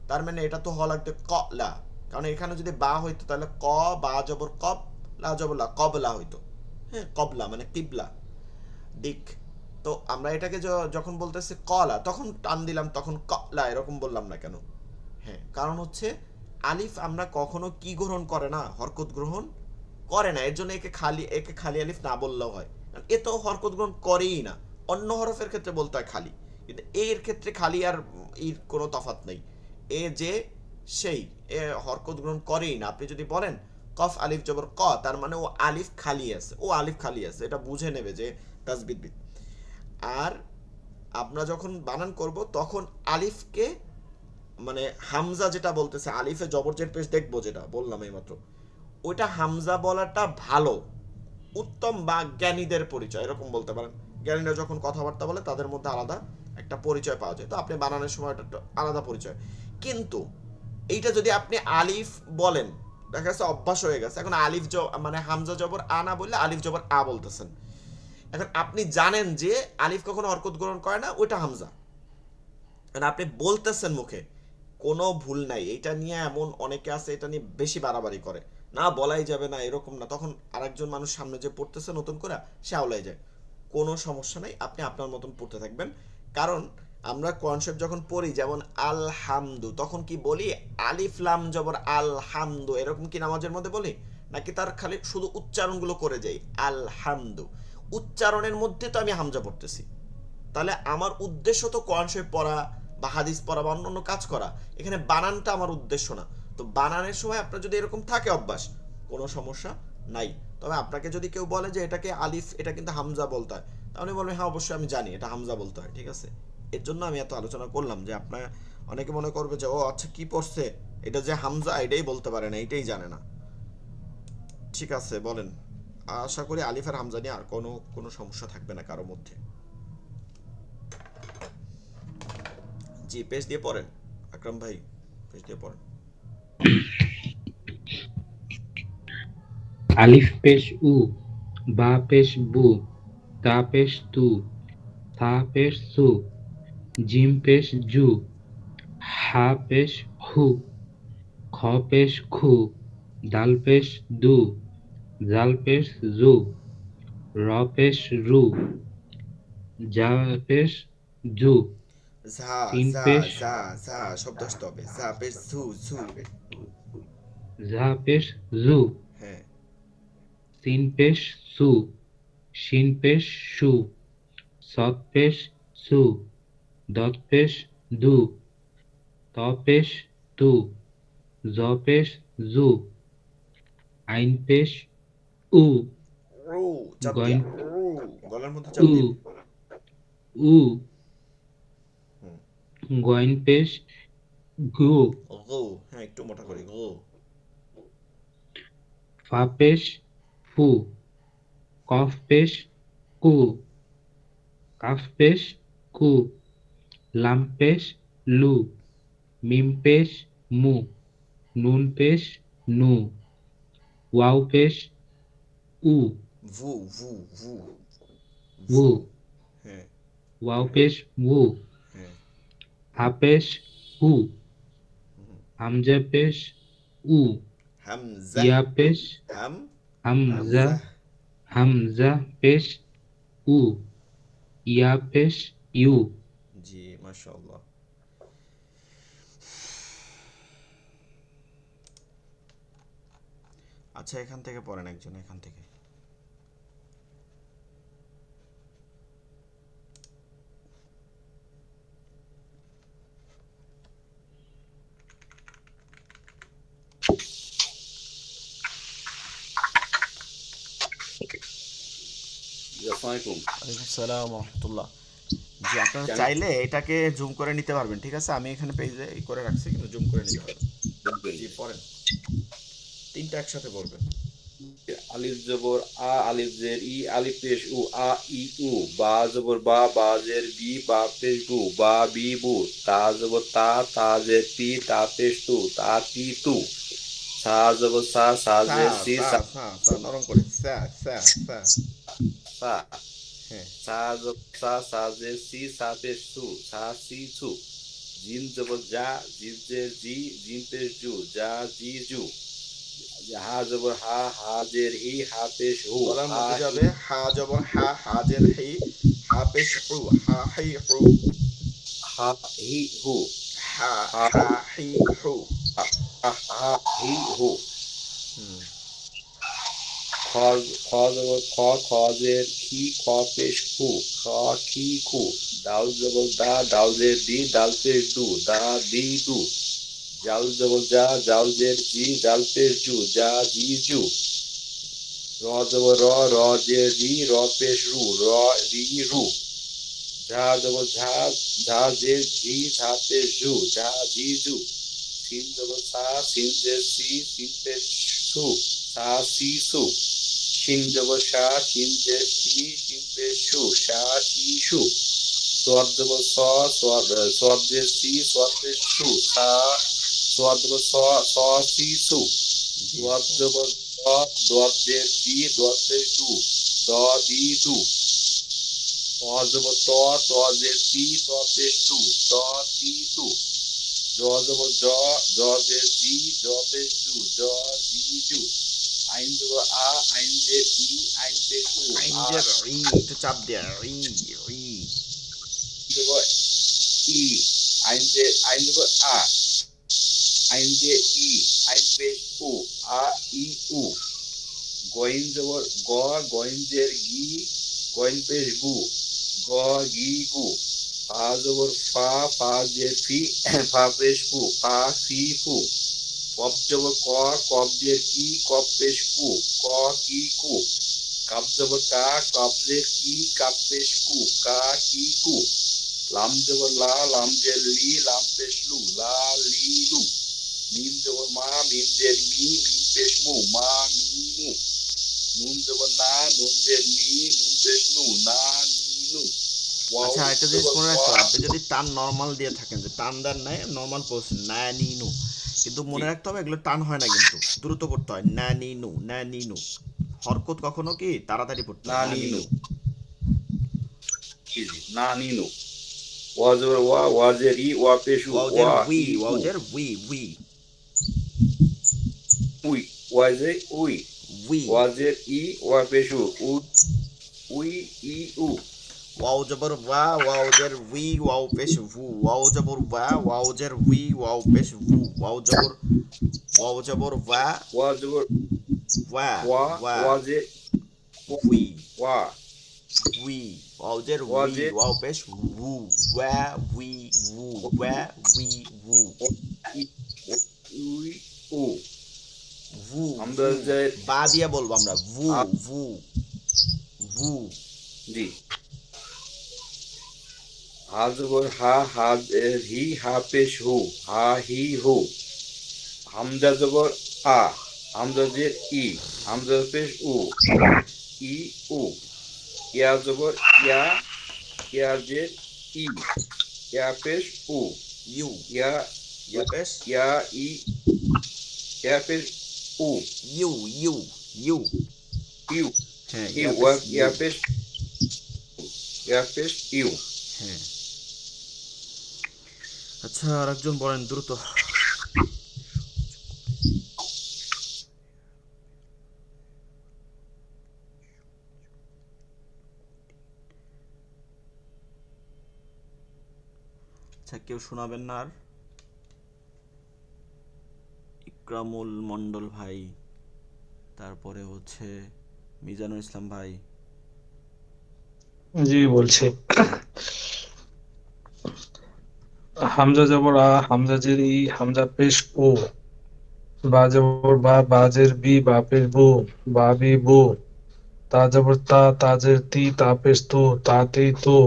তার মানে এটা তো হওয়া লাগবে কলা, কারণ এখানে যদি বা হইতো তাহলে ক বা জবর কব, লা জবর লা, কবলা হইতো। হ্যাঁ, কবলা মানে কিবলা, দিক। তো আমরা এটাকে যখন বলতেছি কলা, তখন টান দিলাম, তখন কলা এরকম বললাম না কেন? হ্যাঁ, কারণ হচ্ছে আলিফ আমরা কখনো কি গ্রহণ করে না, হরকত গ্রহণ করে না। এর জন্য একে খালি আলিফ না বললেও হয়, কারণ এ তো হরকত গ্রহণ করেই না। অন্য হরফের ক্ষেত্রে বলতে হয় খালি, কিন্তু এর ক্ষেত্রে খালি আর এর কোনো তফাৎ নেই। এ যে সেই, এ হরকত গ্রহণ করেই না। আপনি যদি বলেন কফ আলিফ জবর ক, তার মানে ও আলিফ খালি আছে, ও আলিফ খালি আছে, এটা বুঝে নেবে যে তাসবিদ। আর আমরা যখন বানান করব তখন আলিফকে মানে হামজা যেটা বলতেছে, আলিফে জবরজের পেশ দেখবো, যেটা বললাম এইমাত্র, ওইটা হামজা বলাটা ভালো, উত্তম বা জ্ঞানীদের পরিচয় এরকম বলতে পারেন। জ্ঞানীরা যখন কথাবার্তা বলে তাদের মধ্যে আলাদা একটা পরিচয় পাওয়া যায়, তো আপনি বানানোর সময় একটা আলাদা পরিচয়। কিন্তু এইটা যদি আপনি আলিফ বলেন, দেখা যাচ্ছে অভ্যাস হয়ে গেছে, এখন আলিফ মানে হামজা জবর আ না বললে আলিফ জবর আ বলতেছেন। এখন আপনি জানেন যে আলিফ কখনো হরকত গ্রহণ করে না, ওইটা হামজা, মানে আপনি বলতেছেন মুখে, কোনো ভুল নাই। এটা নিয়ে এমন অনেকে আছে এটা নিয়ে বেশি বাড়াবাড়ি করে, না বলাই যাবে না এরকম না, তখন আরেকজন মানুষ সামনে যে পড়তেছে নতুন করে, সে আওলাই যায়। কোনো সমস্যা নাই, আপনি আপনার মতন পড়তে থাকবেন। কারণ আমরা কনসেপ্ট যখন পড়ি, যেমন আলহামদু, তখন কি বলি আলিফ লাম জবর আলহামদু, এরকম কি নামাজের মধ্যে বলি, নাকি তার খালি শুধু উচ্চারণগুলো করে যাই আলহামদু? উচ্চারণের মধ্যে তো আমি হামজা পড়তেছি, তাহলে আমার উদ্দেশ্য তো কোরআন শরীফ পড়া বা হাদিস পড়া বা অন্য কাজ করা, এখানে বানানটা আমার উদ্দেশ্য না। তো বানানের সময় আপনার যদি এরকম থাকে অভ্যাস, কোনো সমস্যা নাই। তবে আপনাকে যদি কেউ বলে যে এটাকে আলিফ, এটা কিন্তু হামজা বলতে হয়, তাহলে বলবেন হ্যাঁ অবশ্যই আমি জানি এটা হামজা বলতে হয়, ঠিক আছে। এর জন্য আমি এত আলোচনা করলাম যে আপনার অনেকে মনে করবে যে ও আচ্ছা কি পড়ছে, এটা যে হামজা এটাই বলতে পারে না, এটাই জানে না। ঠিক আছে, বলেন। আশা করি আলিফ আর হামজা নিয়ে আর কোনো কোনো সমস্যা থাকবে না কারো মধ্যে। জি, পেজ দিয়ে পড়েন আকরাম ভাই, পেজ দিয়ে পড়েন। আলিফ পেশ উ, বা পেশ বু, তা পেশ তু, থা পেশ সু, জিম পেশ জু, হা পেশ হু, খ পেশ খু, দাল পেশ দু, জাল পেশ জু, র পেশ রু, জা পেশ জু, ঝা সিন ঝা পেশ ঝা ঝা শব্দ আসতে হবে, ঝা পেশ ঝু ঝু। ঝা পেশ জু, হ্যাঁ সিন পেশ সু, শিন পেশ সু, সৎ পেশ সু, দত পেশ দু, ত পেশ তু, জ পেশ জু, আইন পেশ উ, ও চাপ দিয়া গইন ও, গলার মধ্যে চাপ উ, দিবি। উ, হুম গইন পেশ গু, গো, হ্যাঁ একটু মোটা করে গো। ফা পেশ ফু, কফ পেশ কু, কাফ পেশ কু, লাম পেশ লু, মিম পেশ মু, নুন পেশ নু, ওয়াও পেশ উ, ভু ভু ভু উ, ভু। হ্যাঁ ওয়াও পেশ উ, হ্যাঁ। হা পেশ হু, হামজা পেশ উ, হামজা ইয়া পেশ হাম হামজা, হামজা। হামজা পেশ উ, ইয়া পেশ ইউ। জি মাশাআল্লাহ। আচ্ছা এখান থেকে পড়েন একজন, এখান থেকে। আসসালামাইকুম। ওয়ালাইকুম সালাম রহমতুল্লাহ। জি আপনারা কেন চাইলে এটাকে জুম করে নিতে পারবেন, ঠিক আছে? আমি এখানে পেজে করে রাখছি, কিন্তু জুম করে নিতে পারবেন। বলবেন? জি পড়েন, তিনটা একসাথে পড়বেন। আলিফ জবর আ, আলিফ জের ই, আলিফ পেশ উ, আ ই উ, বা জবর বা, বা জের বি, বা পেশ বু, বা বি বু, তা জবর তা, তা জের তি, তা পেশ তু, তা তি তু, সা জবর সা, সা সা জের সি, সা সা সা সা নরম করে, সা সা সা। সা, হ্যাঁ সা জবর সা, সা জের সি, সা পেশ সু, সা সি সু, জিম জবর যা, জিম জের জি, জিম পেশ জু, যা জি জু, হা জবর হা, হা জের হি, হা পেশ হু, গলার হা মধ্যে হি, যাবে, হা জবর হা, হাজের হি, হা পেশ হু, হা হি হু। হা হি হু, হা হা হা হি হু। হা হা হি হু, হুম খ, খ জবর খ, খ জের খি, খ পেশ খু, খ খি খু, দাল জবর দা, দাল জের দি, দাল পেশ দু, দা দি দু, জাল জবর যা, জাল জের জি, জাল পেশ জু, যা জি জু, র জবর র, র জের রি, র পেশ রু, র রি রু, ঝা জবর ঝা, ঝা জের ঝি, ঝা পেশ জু, ঝা ঝি জু, সিন জবর সা, সিন জের সি, সিন পেশ সু, সা সি সু, শিন জবর সা, শিন জের সি, শিন পেশ সু, সা সি সু, সোয়াদ জবর স, সোয়াদ জের সি, সোয়াদ পেশ সু, সা, সোয়াদ জবর স, স সি সু, জি দোয়াত জবর দ, দোয়াত জের দি, দোয়াত পেশ দু, দ দি দু, ত জবর ত, ত জের তি, ত পেশ তু, ত তি তু, জ জবর জ, জ জের জি, জ পেশ জু, জ জি জু, আইন জবর আ, আইন জের ই, আইন পেশ উ, আ আইনজের ই, একটু চাপ দেয়া, ই ই। জবর ই, আইন জবর আ, আইন জের ই, আইন পেশ উ, আ ই উ, গইন জবর গ, গইন জের গি, গইন পেশ গু, গ গি গু, ফা জবর ফা, ফা জের ফি, ফা পেশ ফু, ফা ফি ফু, কফ জবর ক, কফ জের কি, কফ পেশ কু, ক কি কু, কাপ জবর কা, কাপ জের কি, কাপ পেশ কু, কা কি কু, লাম জবর লা, লাম জের লি, লাম পেশ লু, লা লি লু, মিম জবর মা, মিম জের মি, মিম পেশ মু, মা মি মু, নুন জবর না, নুন জের নি, নুন পেশ নু, না নি নু, ওয়াও আচ্ছা একটা জিনিস জবর মনে রাখতে ওয়া, হবে, আপনি যদি টান নর্মাল দিয়ে থাকেন, যে টান দেন নাই নর্মাল পড়ছেন না নি নু, কিন্তু জি মনে রাখতে হবে এগুলো টান হয় না, কিন্তু দ্রুত পড়তে হয়, না নি নু না নি নু। হরকত কখনো কি তাড়াতাড়ি পড়তে না হয়, না নি নি নু, নু। জি জি, না নি নু, ওয়া জবর ওয়া, ওয়া জের ই, ওয়া পেশ উ, ওয়াও জের ওয়া উই, ই ওয়াও উ, জের উই, উই, উই, ওয়া জের উই, উই। ওয়া জের ই, ওয়া পেশ উ, উই ই উ, ওয়াও জবর ওয়া, ওয়াও জের উই, ওয়াও পেশ ভু, ওয়াও জবর ওয়া, ওয়াও জের উই, ওয়াও পেশ ভু, ওয়াও জবর ওয়া, ওয়া জবর ওয়া, ওয়া, ওয়া, ওয়া জের উই, ওয়া, উই, ওয়াও জের ওয়া উই, জের ওয়াও পেশ ভু, ওয়া, উই, ভু, ওয়া, উই, ভু, ই, উই উ, ভু, হামজা ভু। জের বা দিয়ে বলবো আমরা, ভু, আ, ভু, ভু। জি, হা জবর হা, হা জের হি, হা পেশ হু, হা হি হু, হামজা জবর আ, হামজা জের ই, হামজা পেশ উ, ই উ, ইয়া জবর ইয়া, ইয়া জের ই, ইয়া পেশ উ, ইউ, ইয়া, ইয়া পেশ ইয়া ই, ইয়া পেশ উ, ইউ, ইউ, ইউ। ইউ, হ্যাঁ, ইউ, ইয়া পেশ ইউ। ইয়া পেশ, ইয়া পেশ ইউ। হ্যাঁ। আচ্ছা, আর একজন বলেন দ্রুত। আচ্ছা, কেউ শোনাবেন না আর? ইকরামুল মন্ডল ভাই, তারপরে হচ্ছে মিজানুল ইসলাম ভাই। জি বলছি। হামজা জবর আ, হামজা জের ই, হামজা পেশ ও, বা জবর বা, বা জের বি, বা পেশ বু, বা বি বু, তা জবর তা, তা জের তি, তা পেশ তু, তা তি তু,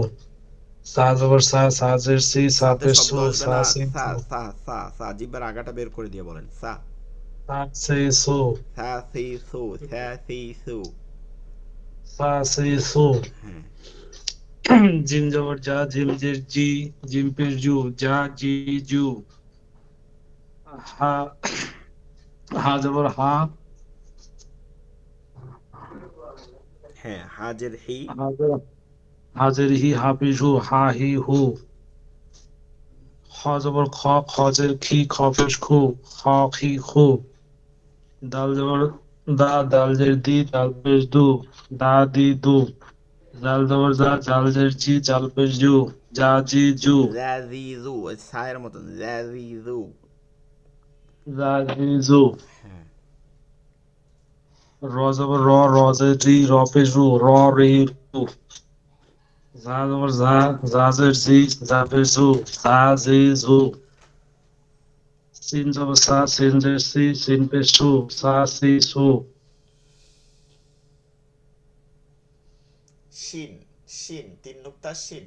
সা জবর সা, সা জের সি, সা সাথে পেশ শব্দ সু, আসবে সা না। সি সা, সু, সা, সা, সা, জিব্বার আগাটা বের করে দিয়ে বলেন সা। সা সি সু, সা সি সু, সা সি সু। সা সি সু। হ্যাঁ। জিম জবর যা, জিম জের জি, জিম পেশ জু, যা জি জু, হা, হা জবর হা, হ্যাঁ, হাজের হি। হাজের হি, হা পেশ হু, হা হি হু, খ জবর খ, খ জের খি, খ পেশ খু, খ খি খু, দাল জবর দা, দাল জের দি, দাল পেশ দু, দা দি দু, জাল জবর জা, জাল জের জি, জাল পেশ জু, যা জি জু, জাজিজু, ওই সায়ের মতন জাজিজু। যা জি জু। হ্যাঁ। র জবর র, র জের রি, র পেশ রু, র রি রু, যা জবর যা, যা জের জি, যা পেশ জু, যা জি জু, সিন জবর সা, সিন জের সি, সিন পেশ সু, সা সি সু, শিন, শিন, তিন নুক্তা শিন।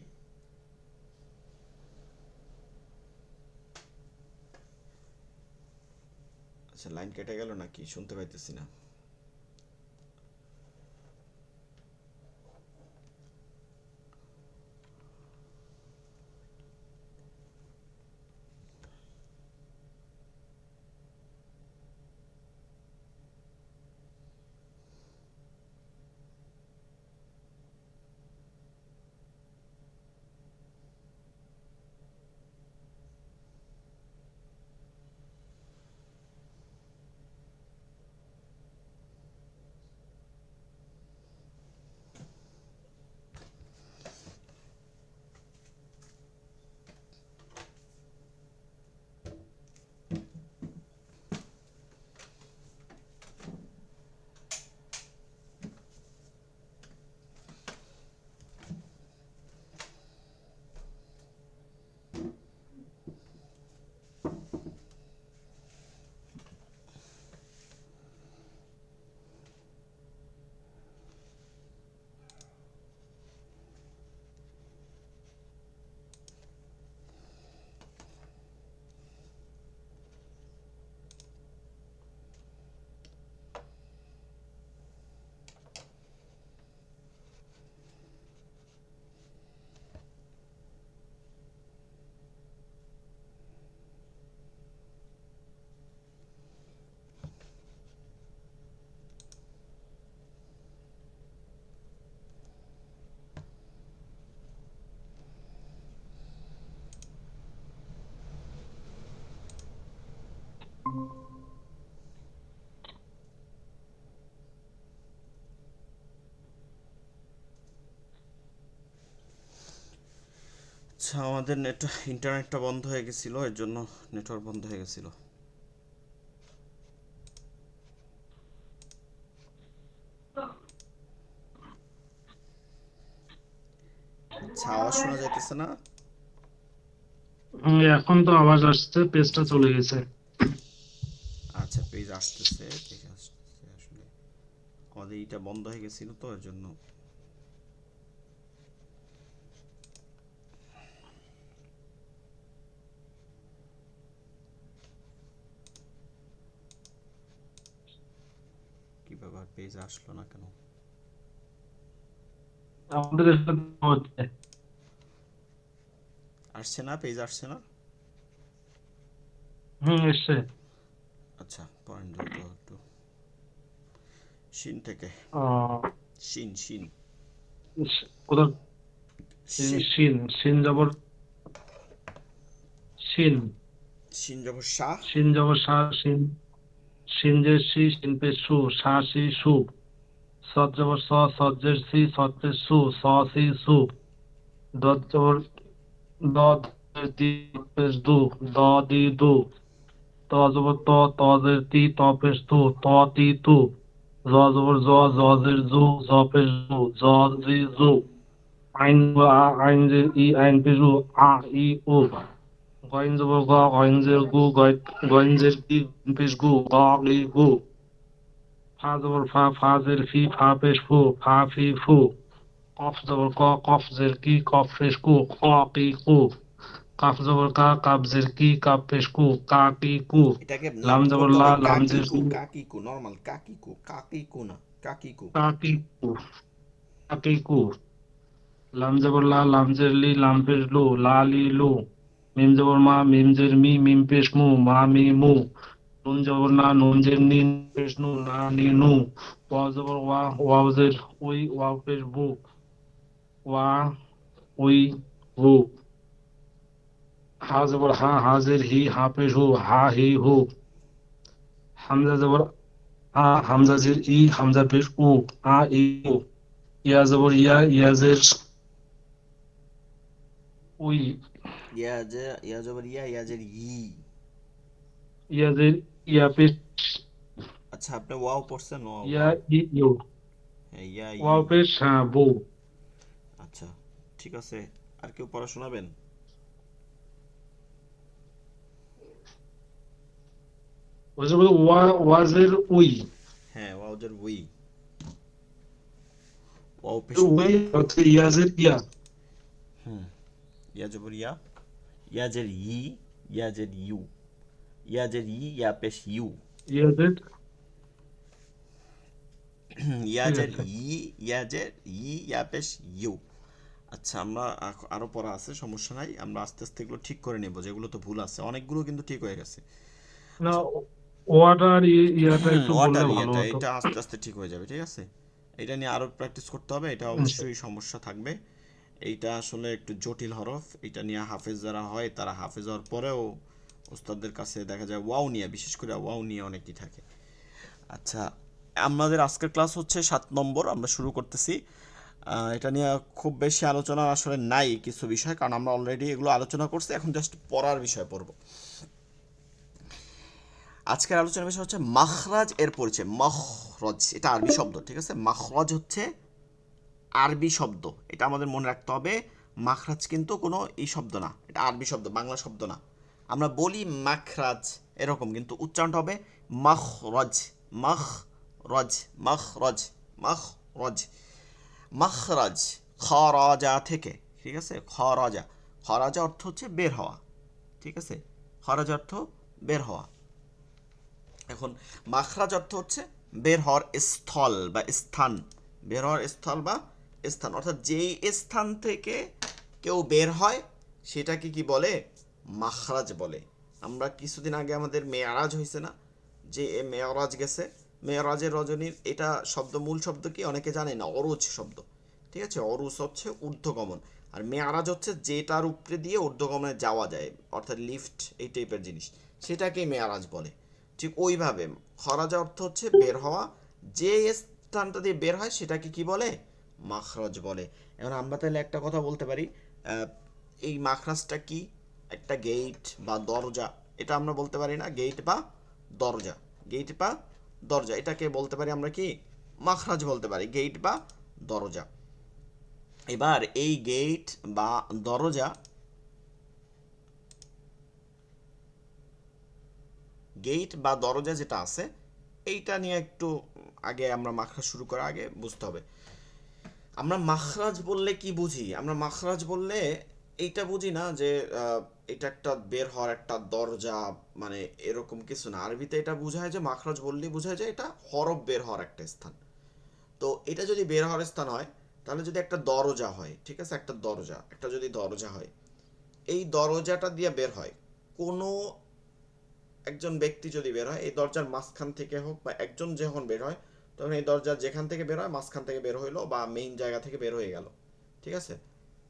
আচ্ছা, লাইন কেটে গেল নাকি? শুনতে পাইতেছি না। আচ্ছা, আমাদের ইন্টারনেটটা বন্ধ হয়ে গেছিল, এর জন্য নেটওয়ার্ক বন্ধ হয়ে গেছিল। আচ্ছা, আওয়াজ শোনা যাইতেছে না? এখন তো আওয়াজ আসছে, পেজটা চলে গেছে। আচ্ছা, পেজ আসতেছে, দেখে আসতেছে। আসলে আমাদের এইটা বন্ধ হয়ে গেছিল তো, এর জন্য। কি ব্যাপার, পেজ আসলো না কেন? আমাদের এখানে হচ্ছে। আসছে না, পেজ আসছে না। এসছে। আচ্ছা, পয়েন্ট দ্রুত একটু শিন থেকে। আহ, শিন শিন কোথাও শিন শিন, শিন জবর শিন, শিন জবর শাহ। শিন জবর সা, শিন, শিন যে শি, শিন পে সু, সা সি সু, সৎ জবর স, সৎ যে সি, সৎ পে সু, স সি সু, দত জবর দ, দ দি পেশ দু, দ দি দু, ত জবর ত, ত জের তি, ত পেশ তু, ত তি তু, জ জবর জ, জ জের জু, জ পেশ জু, জ জি জু, আইন জবর আ, আইন জের ই, আইন পেশ উ, আ ই উ, গইন জবর গ, গইন জের গু, গইন জের কি, পেশ গু, গ ই গু, ফা জবর ফা, ফা জের ফি, ফা পেশ ফু, ফা ফি ফু, কফ জবর ক, কফ জের কি, কফ পেশ কু, ক কি কু, কাফ জবর কা, কাফ জের কি, কাফ পেশ কু, কা কি কু, এটাকে লাম নর্মাল জবর করতে লা, হবে, লাম জের কাকিকু কি, কাকিকু, নর্মাল কাকিকু, কাকিকু না, কাকিকু। কা কি কু, কা কি কু, লাম জবর লা, লাম জের লি, লাম পেশ লু, লা লি লু, মিম জবর মা, মিম জের মি, মিম পেশ মু, মা মি মু, নুন জবর না, নুন জের নি, নুন পেশ নু, না নি নু, ওয়াও জবর ওয়া, ওয়াও জের উই, ওয়াও পেশ বু, ওয়া উই হু, হা জবর হা, হা জের হি, হা পেশ হু, হা হি হু, হামজা জবর আ, হামজা জের ই, হামজা পেশ উ, আ ই উ, ইয়া জবর ইয়া, ইয়া জের উই, ইয়া জবর ইয়া, ইয়া জের ই। ইয়া জের ইয়া পেশ, আচ্ছা, আপনি ওয়াও পড়ছেন? Wow yeah wow. ই ইউ, হ্যাঁ, ইয়া ই। ওয়াও পেশ হ্যাঁ বউ। আচ্ছা, ঠিক আছে। আর কেউ পড়া শোনাবেন? বুঝতে বলতে ওয়া, ওয়াজের উই, হ্যাঁ, ওয়াও জের উই, ওয়াও পেশ উ। উই হচ্ছে ইয়াজের ইয়া, হুম, ইয়া জবর ইয়া, ইয়া জের ই, ইয়া জের ইউ, ইয়া জের ই, ইয়া পেশ ইউ। ইয়াজের, ইয়া ঠিক জের আছে। ই, ইয়া জের ই, ইয়া পেশ ইউ। আচ্ছা, আমরা আরো পড়া আছে, সমস্যা নাই, আমরা আস্তে আস্তে এগুলো ঠিক করে নেব, যেগুলো তো ভুল আছে, অনেকগুলো কিন্তু ঠিক হয়ে গেছে। না, ওয়াটা আর ইয়াটা একটু বললে ওয়াটার ভালো ইয়েটা, হতো। এটা আস্তে আস্তে ঠিক হয়ে যাবে, ঠিক আছে। এটা নিয়ে আরো প্র্যাকটিস করতে হবে, এটা আচ্ছা। অবশ্যই সমস্যা থাকবে। এইটা আসলে একটু জটিল হরফ, এটা নিয়ে হাফেজ যারা হয় তারা হাফেজ হওয়ার পরেও ওস্তাদদের কাছে দেখা যায় ওয়াও নিয়ে, বিশেষ করে ওয়াও নিয়ে অনেকই থাকে। আচ্ছা, আমাদের আজকের ক্লাস হচ্ছে 7 নম্বর, আমরা শুরু করতেছি। এটা নিয়ে খুব বেশি আলোচনা আসলে নাই কিছু বিষয়, কারণ আমরা অলরেডি এগুলো আলোচনা করছি, এখন জাস্ট পড়ার বিষয় পড়ব। আজকের আলোচনার বিষয় হচ্ছে মাখরাজ এর পরিচয়। মাখরাজ এটা আরবি শব্দ, ঠিক আছে। মাখরাজ হচ্ছে আরবি শব্দ, এটা আমাদের মনে রাখতে হবে। মাখরাজ কিন্তু কোনো এই শব্দ না, এটা আরবি শব্দ, বাংলা শব্দ না। আমরা বলি মাখরাজ এরকম, কিন্তু উচ্চারণটা হবে মাখরাজ, মাখরাজ, মাখরাজ, মাখরাজ, মাখরাজ, খরাজা থেকে, ঠিক আছে। খরাজা, খরাজা অর্থ হচ্ছে বের হওয়া, ঠিক আছে। খরাজা অর্থ বের হওয়া। এখন মাখরাজ অর্থ হচ্ছে বের হওয়ার স্থল বা স্থান, বের হওয়ার স্থল বা স্থান, অর্থাৎ যেই স্থান থেকে কেউ বের হয় সেটাকে কি বলে? মাখরাজ বলে। আমরা কিছুদিন আগে আমাদের মেয়ারাজ হয়েছে না, যে মেয়ারাজ গেছে, মেয়ারাজের রজনীর, এটা শব্দ, মূল শব্দ কি অনেকে জানে না, অরুজ শব্দ, ঠিক আছে। অরুজ হচ্ছে ঊর্ধ্বগমন, আর মেয়ারাজ হচ্ছে যেটার উপরে দিয়ে ঊর্ধ্বগমনে যাওয়া যায়, অর্থাৎ লিফট এই টাইপের জিনিস, সেটাকেই মেয়ারাজ বলে। ঠিক ওইভাবে খরাজা অর্থ হচ্ছে বের হওয়া, যে স্থানটা দিয়ে বের হয় সেটাকে কি বলে? মাখরাজ বলে। এখন আমরা তাহলে একটা কথা বলতে পারি, এই মাখরাজটা কি? একটা গেট বা দরজা, এটা আমরা বলতে পারি না গেট বা দরজা। গেট বা দরজা এটাকে বলতে পারি আমরা কি? মাখরাজ বলতে পারি, গেট বা দরজা। এবার এই গেট বা দরজা, গেট বা দরজা যেটা আছে এইটা নিয়ে একটু আগে আমরা মাখরাজ শুরু করার আগে বুঝতে হবে আমরা মাখরাজ বললে কি বুঝি। আমরা মাখরাজ বললে এইটা বুঝি না যে এটা একটা বের হওয়ার একটা দরজা, মানে এরকম কিছু না। আরবিতে এটা বোঝায় যে মাখরাজ বললেই বোঝায় যে এটা হরফ বের হওয়ার একটা স্থান। তো এটা যদি বের হওয়ার স্থান হয়, তাহলে যদি একটা দরজা হয়, ঠিক আছে, একটা দরজা, একটা যদি দরজা হয়, এই দরজাটা দিয়ে বের হয় কোনো একজন ব্যক্তি যদি বের হয়, এই দরজার মাঝখান থেকে হোক বা একজন যখন বের হয়, তখন এই দরজার যেখান থেকে বের হয় মাঝখান থেকে বের হইলো বা মেইন জায়গা থেকে বের হয়ে গেল, ঠিক আছে।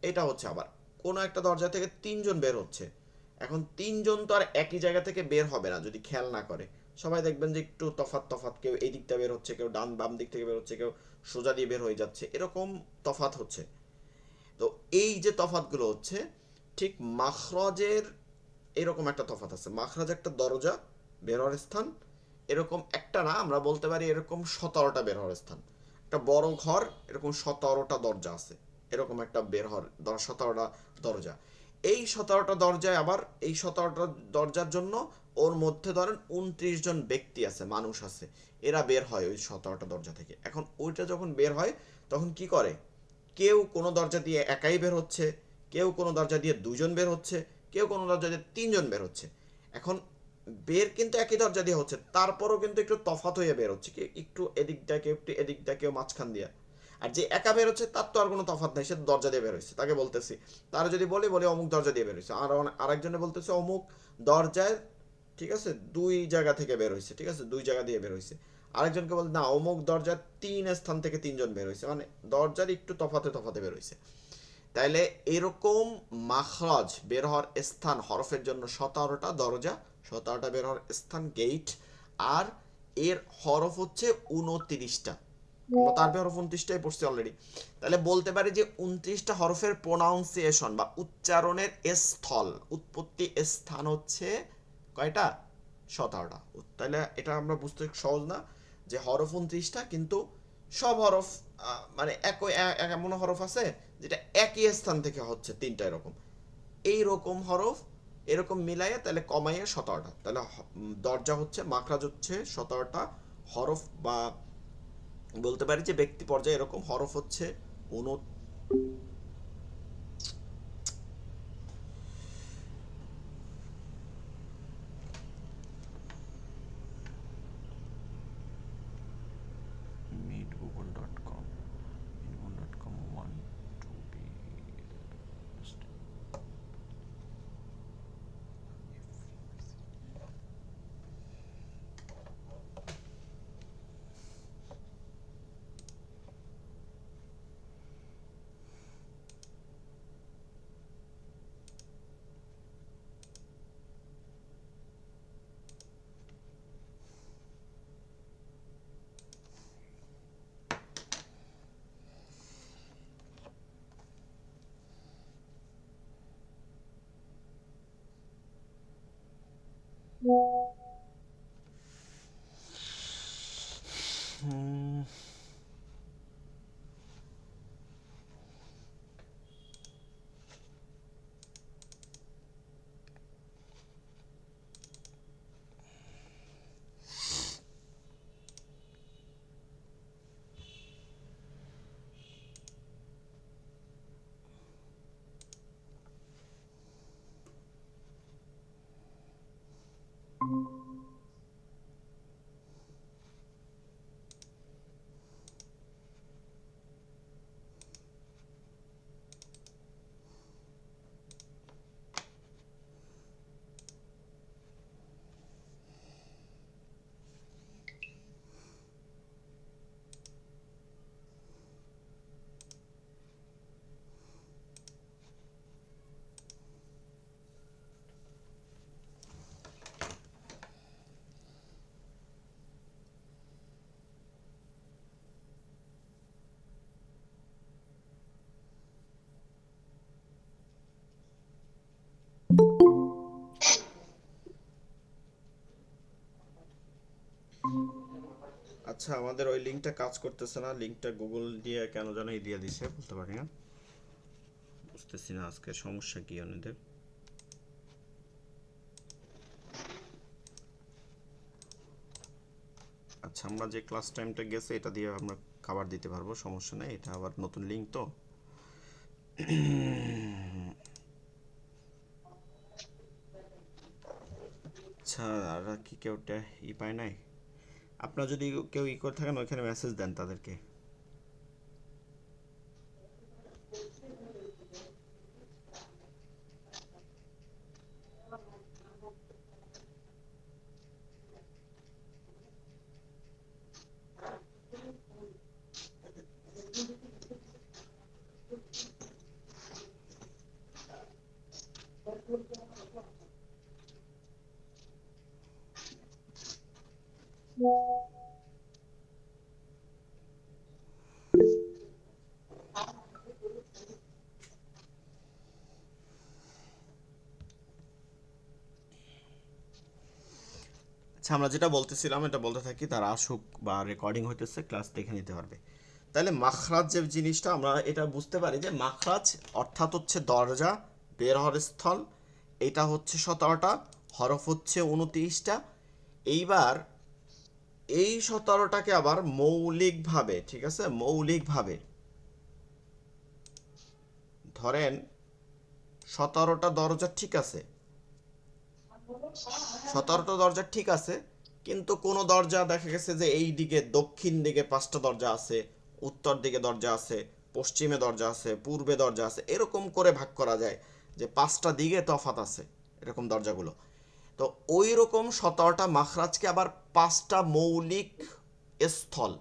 এটা হচ্ছে আবার কোনো একটা দরজা থেকে তিনজন বের হচ্ছে। এখন তিনজন তো আর একই জায়গা থেকে বের হবে না যদি খেয়াল না করে। সবাই দেখবেন যে একটু তফাৎ তফাৎ, কেউ এই দিকটা বের হচ্ছে, কেউ ডান বাম দিক থেকে বের হচ্ছে, কেউ সোজা দিয়ে বের হয়ে যাচ্ছে, এরকম তফাৎ হচ্ছে। তো এই যে তফাৎগুলো হচ্ছে, ঠিক মাখরাজের এরকম একটা তফাৎ আছে। মাখরাজ একটা দরজা, বের হওয়ার স্থান, এরকম একটা না, আমরা বলতে পারি এরকম 17টা বের হওয়ার স্থান। একটা বড় ঘর, এরকম 17টা দরজা আছে, এরকম একটা বের হওয়ার 17টা দরজা। এই 17টা দরজায় আবার এই 17টা দরজার জন্য ওর মধ্যে ধরেন 29 জন ব্যক্তি আছে, মানুষ আছে, এরা বের হয় ওই 17টা দরজা থেকে। এখন ওইটা যখন বের হয় তখন কি করে, কেউ কোনো দরজা দিয়ে একাই বের হচ্ছে, কেউ কোনো দরজা দিয়ে দুজন বের হচ্ছে, কেউ কোনো দরজা দিয়ে তিনজন বের হচ্ছে। এখন বের কিন্তু একই দরজা দিয়ে হচ্ছে, তারপরও কিন্তু একটু তফাৎ হয়ে বের হচ্ছে, কি একটু এদিক দিয়ে কেউ, একটু এদিক দিয়ে কেউ, মাঝখান দিয়ে। আর যে একা বের হচ্ছে তার তো আর কোনো তফাৎ নাই, সে দরজা দিয়ে বের হচ্ছে, তাকে বলতেছি, তার যদি বলি বলি অমুক দরজা দিয়ে বের হয়েছে, আর আরেকজনে বলতেছে অমুক দরজায়, ঠিক আছে, দুই জায়গা থেকে বের হয়েছে, ঠিক আছে, দুই জায়গা দিয়ে বের হয়েছে। আরেকজনকে বল না অমুক দরজার তিন স্থান থেকে তিনজন বের হয়েছে, মানে দরজার একটু তফাতে তফাতে বের হয়েছে। তাইলে এরকম মাখরাজ বের হওয়ার স্থান হরফের জন্য 17টা দরজা, 17টা বের হওয়ার স্থান গেট, আর এর হরফ হচ্ছে 29টা। আমরা তার হরফ 29টাই পড়ছি অলরেডি। তাহলে বলতে পারি যে 29টা হরফের প্রোনাউন্সিয়েশন বা উচ্চারণের স্থল, উৎপত্তি স্থান হচ্ছে কয়টা? 17টা। তাহলে এটা আমরা বুঝতে সহজ না যে হরফ 29টা, কিন্তু সব হরফ মানে একই এমন হরফ আছে যেটা একই স্থান থেকে হচ্ছে তিনটা, এরকম এইরকম হরফ এরকম মিলাইয়া তাহলে কমাইয়া 17টা। তাহলে দরজা হচ্ছে মাখরাজ হচ্ছে 17টা হরফ, বা বলতে পারি যে ব্যক্তি পর্যায়ে এরকম হরফ হচ্ছে 29। meetgoogle.com meetgoogle.com 1 2 আচ্ছা আমাদের ওই লিঙ্কটা কাজ করতেছে না, লিঙ্কটা গুগল দিয়ে কেন জানি দিয়ে দিছে, বলতে পারি না, বুঝতেছি না আজকে সমস্যা কি ওনাদের। আচ্ছা আমরা যে ক্লাস টাইমটা গেছে এটা দিয়ে আমরা খাবার দিতে পারবো, সমস্যা নেই, এটা আবার নতুন লিঙ্ক তো। আচ্ছা আর কি কেউ পায় নাই? আপনারা যদি কেউ করে থাকেন ওইখানে মেসেজ দেন তাদেরকে। আচ্ছা আমরা যেটা বলতেছিলাম এটা বলতে থাকি, তারা আসুক বা রেকর্ডিং হইতেছে, ক্লাস দেখে নিতে পারবে। তাহলে মাখরাজ যে জিনিসটা আমরা এটা বুঝতে পারি যে মাখরাজ অর্থাৎ হচ্ছে দরজা, বের হওয়ার স্থল, এটা হচ্ছে 17টা, হরফ হচ্ছে 29টা। এইবার এই 17টাকে আবার মৌলিকভাবে, ঠিক আছে, মৌলিকভাবে ধরেন 17টা দরজা ঠিক আছে, 17টা দরজা ঠিক আছে, কিন্তু কোনো দরজা দেখা গেছে যে এই দিকে দক্ষিণ দিকে 5টা দরজা আছে, উত্তর দিকে দরজা আছে, পশ্চিমে দরজা আছে, পূর্বে দরজা আছে, এরকম করে ভাগ করা যায় যে 5টা দিকে তফাৎ আছে এরকম দরজাগুলো। তো ওই রকম 17টা মাখরাজকে আবার 5টা মৌলিক স্থল,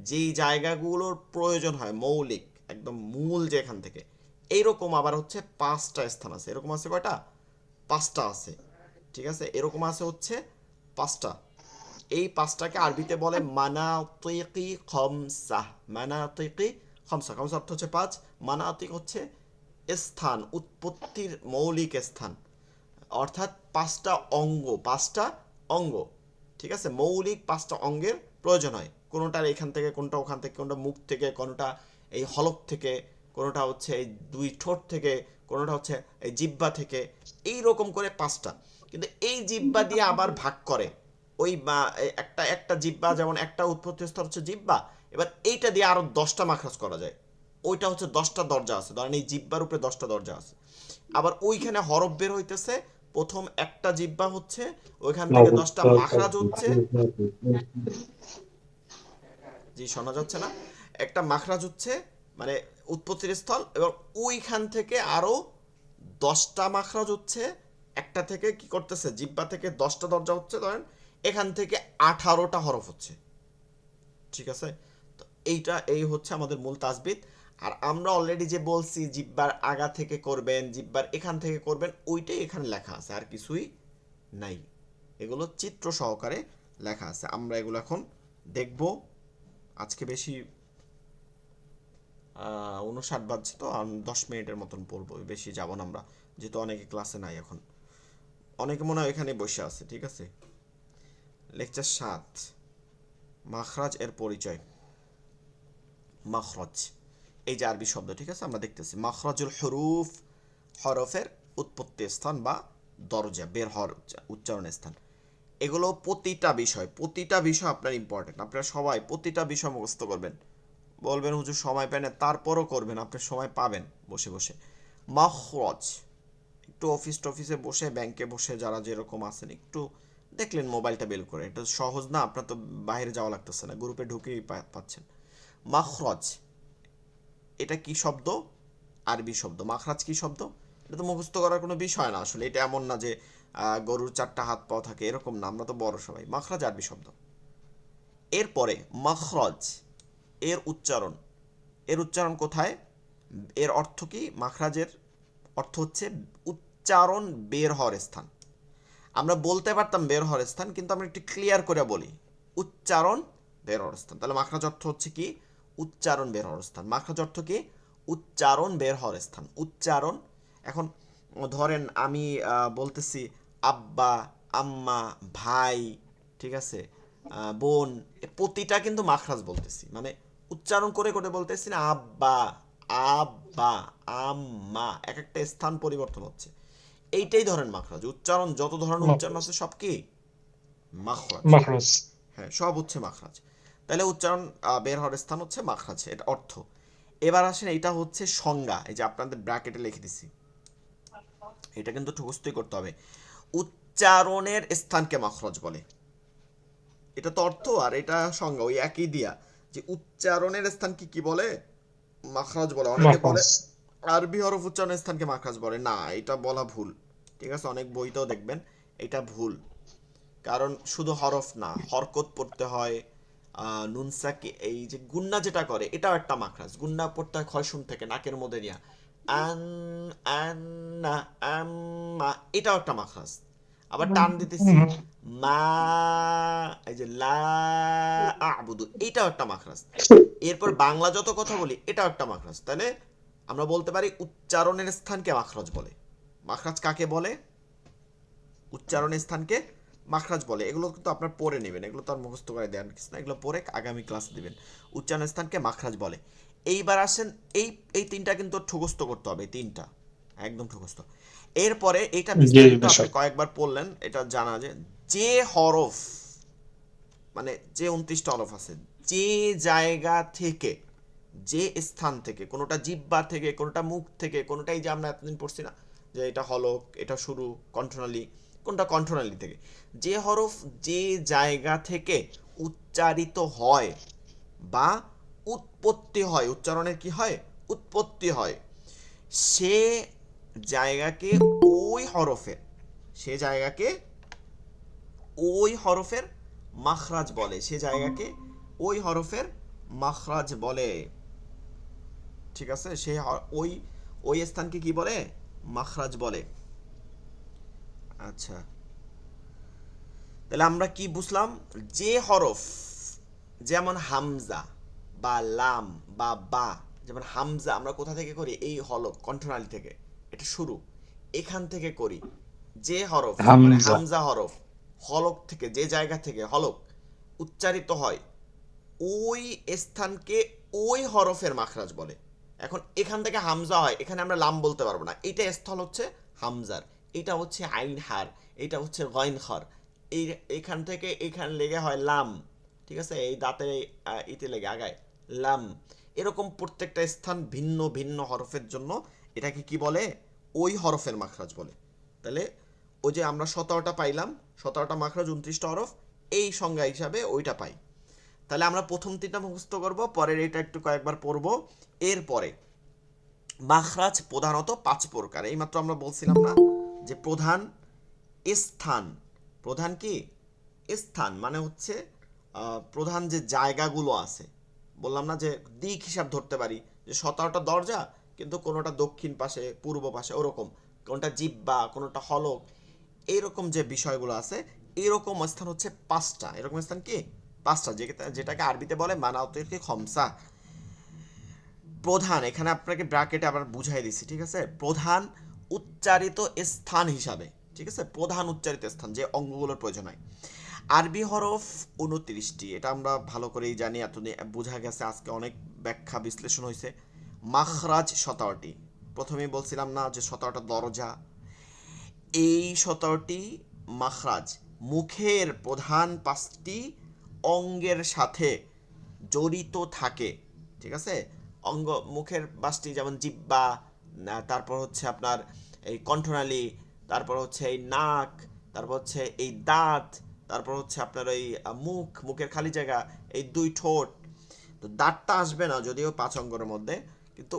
যেই জায়গাগুলোর প্রয়োজন হয় মৌলিক একদম মূল যেখান থেকে, এইরকম আবার হচ্ছে 5টা স্থান আছে। এরকম আছে কয়টা? 5টা আছে, ঠিক আছে, এরকম আছে হচ্ছে 5টা। এই 5টাকে আরবিতে বলে মানাতিকি খমসা। মানাতিকি খমসা, খমসা অর্থ হচ্ছে 5, মানাতিক হচ্ছে স্থান, উৎপত্তির মৌলিক স্থান, অর্থাৎ 5টা অঙ্গ, 5টা অঙ্গ, ঠিক আছে, মৌলিক 5টা অঙ্গের প্রয়োজন হয়। কোনোটার এখান থেকে, কোনটা ওখান থেকে, কোনটা মুখ থেকে, কোনোটা এই হলক থেকে, কোনোটা হচ্ছে এই 2 ঠোঁট থেকে, কোনোটা হচ্ছে এই জিহ্বা থেকে, এই রকম করে 5টা। কিন্তু এই জিহ্বা দিয়ে আবার ভাগ করে ওই একটা একটা জিহ্বা, যেমন একটা উৎপত্তি স্তর হচ্ছে জিহ্বা, এবার এইটা দিয়ে আরো 10টা মাখরাজ করা যায়, ওইটা হচ্ছে 10টা দরজা আছে, ধরেন এই জিহ্বার উপরে 10টা দরজা আছে। আবার ওইখানে হরফ বের হইতেছে, প্রথম একটা জিহ্বা হচ্ছে, ওইখান থেকে 10টা মাখরাজ হচ্ছে, জি শোনা যাচ্ছে না, একটা মাখরাজ হচ্ছে মানে উৎপত্তির স্থল, এবং ওইখান থেকে আরো 10টা মাখরাজ হচ্ছে, একটা থেকে কি করতেছে, জিহ্বা থেকে 10টা দরজা হচ্ছে, ধরেন এখান থেকে 18টা হরফ হচ্ছে, ঠিক আছে। তো এই হচ্ছে আমাদের মূল তাসবিদ। আর আমরা অলরেডি যে বলছি জিহ্বার আগা থেকে করবেন, জিহ্বার এখান থেকে করবেন, ওইটাই এখানে লেখা আছে, আর কিছুই নাই, এগুলো চিত্র সহকারে লেখা আছে। আমরা এগুলো এখন দেখব। আজকে বেশি 59 বাজছে, তো 10 মিনিটের মতন পড়বো, বেশি যাব না আমরা, যেহেতু অনেকে ক্লাসে নাই এখন, অনেকে মনে হয় এখানে বসে আছে, ঠিক আছে। লেকচার 7, মাখরাজ এর পরিচয়। মাখরাজ এই যে আরবি শব্দ, ঠিক আছে, আমরা দেখতেছি মাখরাজুল হুরুফ, হরফের উৎপত্তি স্থান বা দরজা, বের হওয়ার উচ্চারণ স্থান। এগুলো প্রতিটা বিষয় আপনার ইম্পর্টেন্ট, আপনারা সবাই প্রতিটা বিষয় মুখস্থ করবেন। বলবেন হুজুর সময় পায় না, তারপরও করবেন, আপনি সময় পাবেন বসে বসে। মাখরাজ একটু অফিসে বসে, ব্যাংকে বসে, যারা যেরকম আছেন একটু দেখলেন মোবাইলটা বের করে, এটা সহজ না, আপনার তো বাইরে যাওয়া লাগতেছে না, গ্রুপে ঢুকেই পাচ্ছেন। মাখরাজ এটা কি শব্দ? আরবি শব্দ। মাখরাজ কি শব্দ? এটা তো মুখস্থ করার কোনো বিষয় না আসলে, এটা এমন না যে গরুর 4টা হাত পাও থাকে এরকম না, আমরা তো বড় সবাই। মাখরাজ আরবি শব্দ। এরপরে মাখরাজ এর উচ্চারণ কোথায়? এর অর্থ কি? মাখরাজের অর্থ হচ্ছে উচ্চারণ বের হওয়ার স্থান। আমরা বলতে পারতাম বের হওয়ার স্থান, কিন্তু আমরা একটু ক্লিয়ার করে বলি উচ্চারণ বের হওয়ার স্থান। তাহলে মাখরাজ অর্থ হচ্ছে কি? উচ্চারণ বের হওয়ার স্থান। মাখরাজ অর্থ কি? উচ্চারণ বের হওয়ার স্থান। উচ্চারণ, এখন ধরেন আমি বলতেছি আব্বা, আম্মা, ভাই, ঠিক আছে, বোন, প্রতিটা কিন্তু মাখরাজ বলতেছি, মানে উচ্চারণ করে করে বলতেছি না। আব্বা, আব্বা, আম্মা, এক একটা স্থান পরিবর্তন হচ্ছে। এইটাই ধরেন মাখরাজ। উচ্চারণ যত ধরনের উচ্চারণ মাখরাজ আছে সব কি মাখরাজ। মাখরাজ হ্যাঁ, সব হচ্ছে মাখরাজ। তাহলে উচ্চারণ বের হওয়ার স্থান হচ্ছে মাখরাজ, এটা অর্থ। এবার আসেন, এইটা হচ্ছে সংজ্ঞা, এই যে আপনাদের ব্র্যাকেটে লিখে দিছি, এটা কিন্তু মুখস্থই করতে হবে। উচ্চারণের স্থানকে মাখরাজ বলে, এটা তো অর্থ, আর এটা সংজ্ঞা ওই একই দিয়া, যে উচ্চারণের স্থানকে কি বলে, মাখরাজ বলে। অনেকে বলে মাখরাজ আরবি হরফ উচ্চারণের স্থানকে মাখরাজ বলে, না এটা বলা ভুল। ঠিক আছে, অনেক বইতেও দেখবেন এটা ভুল। কারণ শুধু হরফ না, হরকত পড়তে হয়, নুনসাকে, এই যে গুন্না যেটা করে এটাও একটা মাখরাজ। গুন্না পড়তে হয় খয়শুম থেকে, নাকের মধ্যে নিয়ে, আন, আন্না, আম্মা, এটাও একটা মাখরাজ। আবার টান দিতেছি, মা, এই যে লা আবুদু, এটাও একটা মাখরাজ। এরপর বাংলা যত কথা বলি এটাও একটা মাখরাজ। তাহলে আমরা বলতে পারি উচ্চারণের স্থানকে মাখরাজ বলে। মাখরাজ কাকে বলে? উচ্চারণের স্থানকে মাখরাজ বলে। এগুলো কিন্তু আপনার পড়ে নেবেন, এগুলো তো আর মুখস্থ করে দেন কিছু না, এগুলো পড়ে আগামী ক্লাস দিবেন। উচ্চারণের স্থানকে মাখরাজ বলে। এইবার আসেন, এই এই তিনটা কিন্তু ঠুকস্থ করতে হবে, তিনটা একদম ঠুকস্থ। এরপরে এইটা জি বিস্তারিত আপনি বেশক কয়েকবার পড়লেন, এটা জানা যে হরফ, মানে যে 29টা হরফ আছে, যে জায়গা থেকে, যে স্থান থেকে, কোনোটা জিহ্বা থেকে, কোনোটা মুখ থেকে, কোনোটাই যে আমরা এতদিন পড়ছি না যে এটা হলক, এটা শুরু কণ্ঠনালী, কোনটা কণ্ঠনালী থেকে, যে হরফ যে জায়গা থেকে উচ্চারিত হয় বা উৎপত্তি হয়, উচ্চারণের কি হয়, উৎপত্তি হয়, সে জায়গাকে ওই হরফের, সে জায়গাকে ওই হরফের মাখরাজ বলে, সে জায়গাকে ওই হরফের মাখরাজ বলে। ঠিক আছে, সে ওই ওই স্থানকে কি বলে, মাখরাজ বলে। আচ্ছা, তাহলে আমরা কি বুঝলাম, যে হরফ, যেমন হামজা বা লাম বা বা, যেমন হামজা আমরা কোথা থেকে করি, এই হলক কণ্ঠনালী থেকে, এটা শুরু, এখান থেকে করি। যে হরফ মানে হামজা হামজা হরফ হলক থেকে, যে জায়গা থেকে হলক উচ্চারিত হয়, ওই স্থানকে ওই হরফের মাখরাজ বলে। এখন এখান থেকে হামজা হয়, এখানে আমরা লাম বলতে পারবো না, এটা স্থল হচ্ছে হামজার, এটা হচ্ছে আইন হার, এটা হচ্ছে গইন খর, এই এখান থেকে এখানে লেগে হয় লাম। ঠিক আছে, এই দাঁতের ইতে লেগে আগায় লাম। এরকম প্রত্যেকটা স্থান ভিন্ন ভিন্ন হরফের জন্য এটাকে কি বলে, ওই হরফের মাখরাজ বলে। তাহলে ওই যে আমরা 17টা পাইলাম, 17টা মাখরাজ 29টা হরফ, এই সংজ্ঞা হিসাবে ওইটা পাই। তাহলে আমরা প্রথম তিনটা মুখস্থ করব, পরের এটা একটু কয়েকবার পড়ব। এরপরে মাখরাজ প্রধানত 5 প্রকার। এইমাত্র আমরা বলছিলাম না যে প্রধান স্থান, প্রধান কি স্থান মানে হচ্ছে প্রধান যে জায়গাগুলো আছে, বললাম না যে দিক হিসাব ধরতে পারি, যে 17টা দরজা, কিন্তু কোনোটা দক্ষিণ পাশে, পূর্ব পাশে, ওরকম, কোনোটা জিহ্বা, কোনোটা হলক, এইরকম যে বিষয়গুলো আছে, এরকম স্থান হচ্ছে 5টা। এরকম স্থান কি 5টা, যেটাকে আরবিতে বলে মানাওতিল কি খমসা। প্রধান, এখানে আপনাকে ব্র্যাকেটে আবার বুঝাই দিচ্ছি, ঠিক আছে, প্রধান উচ্চারিত স্থান হিসাবে, ঠিক আছে, প্রধান উচ্চারিত স্থান, যে অঙ্গগুলোর প্রয়োজন হয়। আরবি হরফ 29টি, এটা আমরা ভালো করেই জানি, এতদিন বোঝা গেছে, আজকে অনেক ব্যাখ্যা বিশ্লেষণ হয়েছে। মাখরাজ 17টি, প্রথমেই বলছিলাম না যে 17টা দরজা, এই 17টি মাখরাজ মুখের প্রধান 5টি অঙ্গের সাথে জড়িত থাকে। ঠিক আছে, অঙ্গ মুখের 5টি, যেমন জিহ্বা, তারপর হচ্ছে আপনার এই কণ্ঠনালী, তারপর হচ্ছে এই নাক, তারপর হচ্ছে এই দাঁত, তারপর হচ্ছে আপনার ওই মুখ, মুখের খালি জায়গা, এই 2 ঠোঁট। তো দাঁতটা আসবে না যদিও 5 অঙ্গের মধ্যে, কিন্তু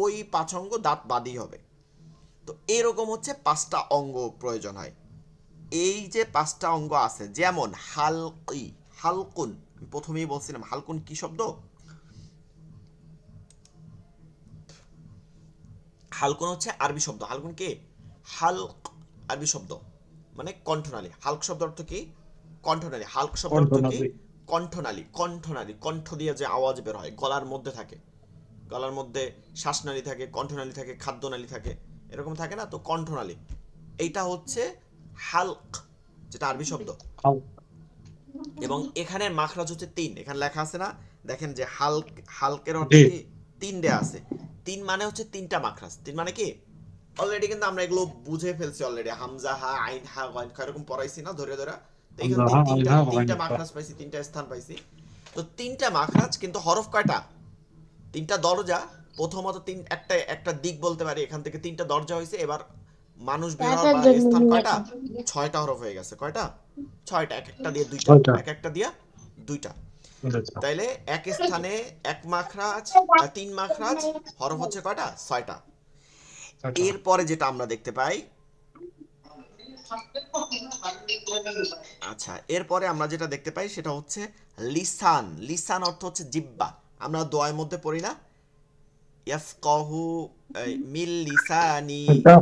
ওই 5 অঙ্গ দাঁত বাদই হবে। তো এরকম হচ্ছে 5টা অঙ্গ প্রয়োজন হয়। এই যে 5টা অঙ্গ আছে, যেমন হালকি, হালকুন, প্রথমেই বলছিলাম হালকুন কি শব্দ, হালকুন হচ্ছে আরবি শব্দ। হালকুন কি, হালক আরবি শব্দ, মানে কণ্ঠনালী। হালক শব্দ অর্থ কি, কণ্ঠনালী। হালক শব্দ অর্থ কি, কণ্ঠনালী কণ্ঠনালী। কণ্ঠনালী, কণ্ঠ দিয়ে যে আওয়াজ বের হয়, গলার মধ্যে থাকে, গলার মধ্যে শ্বাসনালী থাকে, কণ্ঠনালী থাকে, খাদ্যনালী থাকে, এরকম থাকে না, তো কণ্ঠনালী। এইটা হচ্ছে হালক, যেটা আরবি শব্দ। হাল- এবং এখানের মাখরাজ হচ্ছে 3, এখানে লেখা আছে না, দেখেন যে হালকের অর্থ জি। কি 3 দেয়া আছে। 3 মানে হচ্ছে 3টা মাখরাজ। 3 মানে কি অলরেডি কিন্তু আমরা এগুলো বুঝে ফেলছি অলরেডি, হামজা হা আইন হা গইন এরকম পড়াইছি না ধরে ধরে। তো এখান থেকে আমজাহা তিনটা আইনহা তিনটা গইনফা। মাখরাজ পাইছি, 3টা স্থান পাইছি। তো 3টা মাখরাজ, কিন্তু হরফ কয়টা? 3টা দরজা। প্রথমত একটা একটা দিক বলতে পারি, এখান থেকে 3টা দরজা হয়েছে। এবার মানুষ বের হওয়ার বা স্থান কয়টা? 6টা হরফ হয়ে গেছে। কয়টা? 6টা। এক একটা দিয়ে 2টা, 6টা। এক একটা দিয়ে 2টা। আচ্ছা। তাইলে এক স্থানে এক মাখরাজ, 3 মাখরাজ, হরফ হচ্ছে কয়টা? 6টা। 6টা। এরপরে যেটা আমরা দেখতে পাই, আচ্ছা এরপরে আমরা যেটা দেখতে পাই সেটা হচ্ছে লিসান। লিসান অর্থ হচ্ছে জিহ্বা। আমরা দোয়ার মধ্যে পড়ি না, ইয়াফকাহু মিল লিসানি, এটা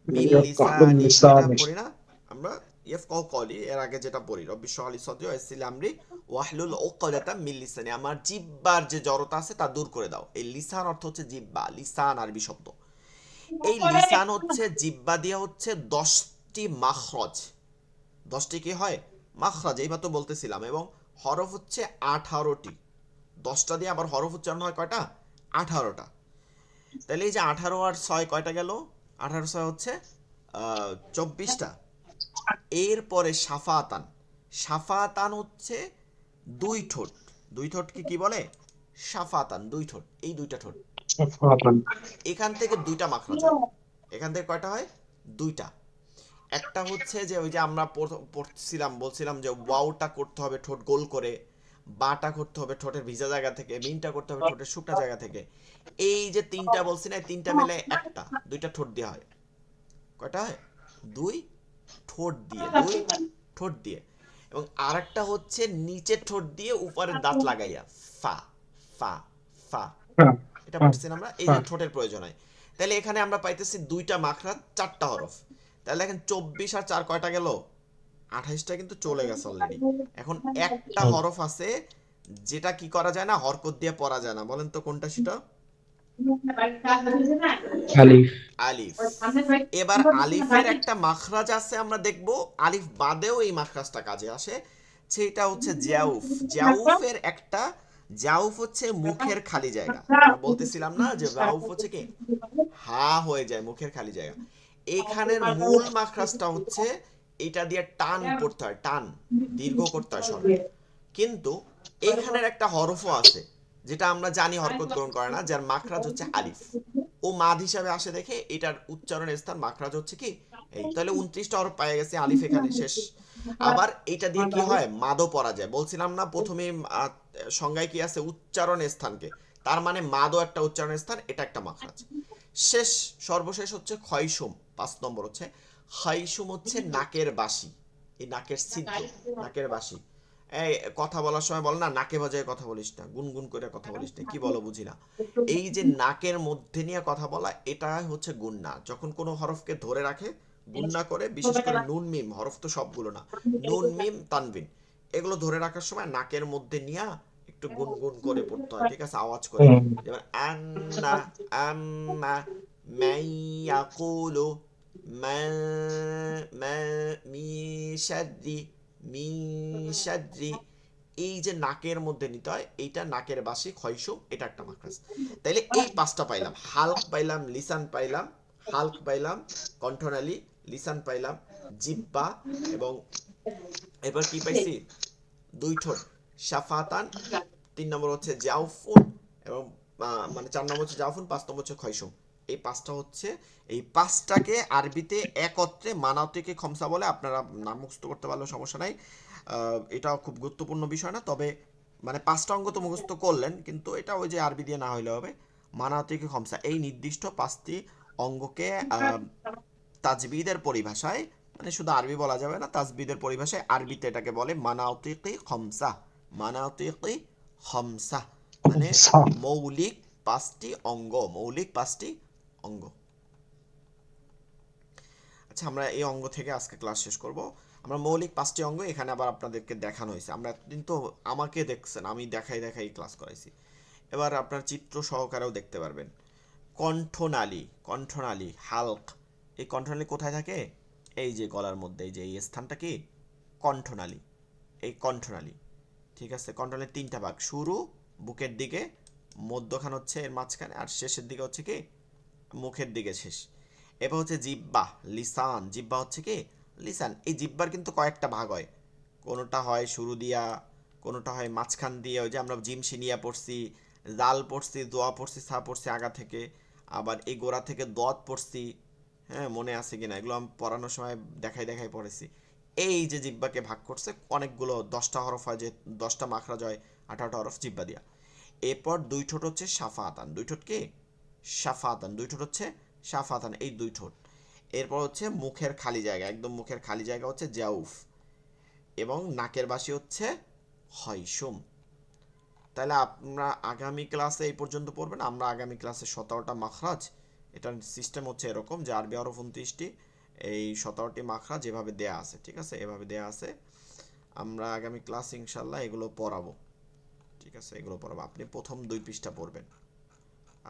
মিল ইয়াফকাহুল লিসানি, এটা লিসানি। পড়ি না আমরা। ইয়াফকাহু কলি এর আগে যেটা পড়ি, রব্বি ইশরাহ লি সাদরি ওয়া ইয়াসসির লি আমরি ওয়াহলুল উকদাতাম মিন লিসানি, আমার জিহ্বার যে জড়তা আছে তা দূর করে দাও। এই লিসান অর্থ হচ্ছে জিহ্বা, লিসান আরবি শব্দ। এই লিসান হচ্ছে জিহ্বা দিয়ে হচ্ছে 10টি মাখরজ। 10টি কি হয়? মাখরাজ, এইবার তো বলতেছিলাম। এবং হরফ হচ্ছে 18টি। 10টা দিয়ে আবার হরফ উচ্চারণ হয় কয়টা? 18টা। তাহলে এই যে 18 আর 6 কয়টা গেল? 18 6 হচ্ছে 24টা। এরপরে সাফাতান। সাফাতান হচ্ছে 2 ঠোঁট। 2 ঠোঁটকে কি বলে? সাফাতান, 2 ঠোঁট, এই 2টা ঠোঁট। সাফাতান। এখান থেকে 2টা মাখরাজ হয়। এখান থেকে কয়টা হয়? 2টা। একটা হচ্ছে যে ওই যে আমরা পড়ছিলাম, বলছিলাম যে ওয়াওটা করতে হবে ঠোঁট গোল করে, বাটা করতে হবে ঠোঁটের ভিজা জায়গা থেকে, মিনটা করতে হবে ঠোঁটের শুকনা জায়গা থেকে। এই যে 3টা বলছি না, এই 3টা মিলে একটা, 2টা ঠোঁট দিয়ে হয়। কয়টা হয়? 2 ঠোঁট দিয়ে, 2 ঠোঁট দিয়ে। এবং আরেকটা হচ্ছে নিচের ঠোঁট দিয়ে উপরের দাঁত লাগাইয়া, ফা ফা ফা। হ্যাঁ, এটা হ্যাঁ, পড়তেছি না আমরা, এই যে হ্যাঁ। ঠোঁটের প্রয়োজন হয়। তাহলে এখানে আমরা পাইতেছি 2টা মাখরাজ, 4টা হরফ। তাহলে দেখেন 24 আর 4 কয়টা গেল? 28টা কিন্তু চলে গেছে অলরেডি। এখন একটা হুম। হরফ আছে যেটা কি করা যায় না, হরকত দিয়ে পড়া যায় না, বলেন তো কোনটা সেটা? আলিফ। আলিফ। এবার আলিফের একটা মাখরাজ আছে, আমরা দেখব আলিফ বাদেও এই মাখরাজটা কাজে আসে। সেটা হচ্ছে জাউফ। জাউফের একটা, জাউফ হচ্ছে মুখের খালি জায়গা। আমরা বলতেছিলাম না যে জাউফ হচ্ছে কি হা হয়ে যায়, মুখের খালি জায়গা। এখানের মূল মাখরাজটা হচ্ছে এটা দিয়ে টান পড়তে হয়, টান দীর্ঘ করতে হয় স্বরকে। কিন্তু এইখানের একটা হরফও আছে যেটা আমরা জানি হরকত গ্রহণ করে না, যার মাখরাজ হচ্ছে আলিফ। ও মাদ হিসাবে আসে দেখে এটার উচ্চারণের স্থান মাখরাজ হচ্ছে কি এই। তাহলে 29টা হরফ পাওয়া গেছে, আলিফ এখানে শেষ। আবার এটা দিয়ে কি হয়? মাদও পড়া যায়। বলছিলাম না প্রথমে সংজ্ঞায় কি আছে? উচ্চারণের স্থানকে। তার মানে মাদও একটা উচ্চারণের স্থান, এটা একটা মাখরাজ। শেষ, সর্বশেষ হচ্ছে খয়সুম। 5 নম্বর হচ্ছে খয়সুম, হচ্ছে নাকের বাসি। এই নাকের ছিদ্র, নাকের বাসি। এই কথা বলার সময় বল না নাকে বাজায় কথা বলিস না, গুনগুন করে কথা বলিস না, কি বলো বুঝি না। এই যে নাকের মধ্যে নিয়ে কথা বলা, এটা হচ্ছে গুন্না। যখন কোনো হরফকে ধরে রাখে গুন্না করে, বিশেষ করে নুন মিম, হরফ তো সবগুলো না, নুন মিম তানবিন, এগুলো ধরে রাখার সময় নাকের মধ্যে নিয়ে একটু গুনগুন করে পড়তে হয়, ঠিক আছে, আওয়াজ করে। হুম। যেমন আন্না, আম্মা, মাইয়াকুলু, মা মা মিশাদ্রি, মিশাদ্রি। এই যে নাকের মধ্যে নিতে হয়, এইটা নাকের বাসি খয়সুম, এটা একটা মাখরাজ। তাইলে এই 5টা পাইলাম, হালক পাইলাম, লিসান পাইলাম, হালক পাইলাম, কণ্ঠনালী, লিসান পাইলাম, জিব্বা, এবং এবার কি পাইছি? 2 ঠোঁট, সাফাতান। 3 নম্বর হচ্ছে জাউফুন, এবং মানে 4 নম্বর হচ্ছে জাউফুন, 5 নম্বর হচ্ছে খয়সুম। এই 5টা হচ্ছে, এই 5টাকে আরবিতে একত্রে মানাওতিকে খমসা বলে। আপনারা নাম মুখস্থ করতে পারলেও সমস্যা নাই, এটাও খুব গুরুত্বপূর্ণ বিষয় না। তবে মানে 5টা অঙ্ক তো মুখস্থ করলেন, কিন্তু এটা ওই যে আরবি দিয়ে না হইলে হবে। মানাওতিকে খমসা এই নির্দিষ্ট 5টি অঙ্গকে তাজবিদের পরিভাষায়, মানে শুধু আরবি বলা যাবে না, তাজবিদের পরিভাষায় আরবিতে এটাকে বলে মানাওতিকি খমসা। মানাওতিকি খমসা মানে সা। মৌলিক 5টি অঙ্গ, মৌলিক 5টি অঙ্গ। আচ্ছা, আমরা এই অঙ্গ থেকে আজকে ক্লাস শেষ করব। আমরা মৌলিক 5টি অঙ্গ এখানে আবার আপনাদেরকে দেখানো হয়েছে। আমরা এতদিন তো আমাকে দেখছেন, আমি দেখাই দেখাই ক্লাস করাইছি। এবার আপনার চিত্র সহকারেও দেখতে পারবেন। কণ্ঠনালী, কণ্ঠনালী হালক। এই কণ্ঠনালী কোথায় থাকে? এই যে গলার মধ্যে, এই যে এই স্থানটা কি কণ্ঠনালী। এই কণ্ঠনালী, ঠিক আছে। কণ্ঠনালীর 3টা ভাগ, শুরু বুকের দিকে, মধ্যখান হচ্ছে এর মাঝখানে, আর শেষের দিকে হচ্ছে কি মুখের দিকে শেষ। এবার হচ্ছে জিহ্বা, লিসান। জিহ্বা হচ্ছে কি লিসান। এই জিহ্বার কিন্তু কয়েকটা ভাগ হয়, কোনোটা হয় শুরু দিয়া, কোনোটা হয় মাঝখান দিয়ে, ওই যে আমরা জিম শিনিয়া পড়ছি, জাল পড়ছি, দোয়া পড়ছি, সা পড়ছি আগা থেকে, আবার এই গোড়া থেকে দত পড়ছি, হ্যাঁ মনে আছে কিনা, এগুলো আমি পড়ানোর সময় দেখাই দেখাই পড়েছি। এই যে জিহ্বাকে ভাগ করছে অনেকগুলো, 10টা হরফ হয়, যে 10টা মাখরাজ হয়, 18টা হরফ জিহ্বা দিয়া। এরপর দুই ঠোঁট হচ্ছে সাফাতান, দুই ঠোঁট কি সাফাতান, দুই ঠোঁট হচ্ছে সাফাতান, এই দুই ঠোঁট। এরপর হচ্ছে মুখের খালি জায়গা, একদম মুখের খালি জায়গা হচ্ছে জাউফ, এবং নাকের বাসি হচ্ছে হয়সুম। তাহলে আমরা আগামী ক্লাসে এই পর্যন্ত পড়বেন। আমরা আগামী ক্লাসে 17টা মাখরাজ, এটার সিস্টেম হচ্ছে এরকম যে আরবি হরফ 29টি, এই 17টি মাখরাজ এভাবে দেয়া আছে, ঠিক আছে, এভাবে দেয়া আছে। আমরা আগামী ক্লাস ইনশাল্লাহ এগুলো পড়াবো, ঠিক আছে, এগুলো পড়াবো। আপনি প্রথম 2 পৃষ্ঠা পড়বেন,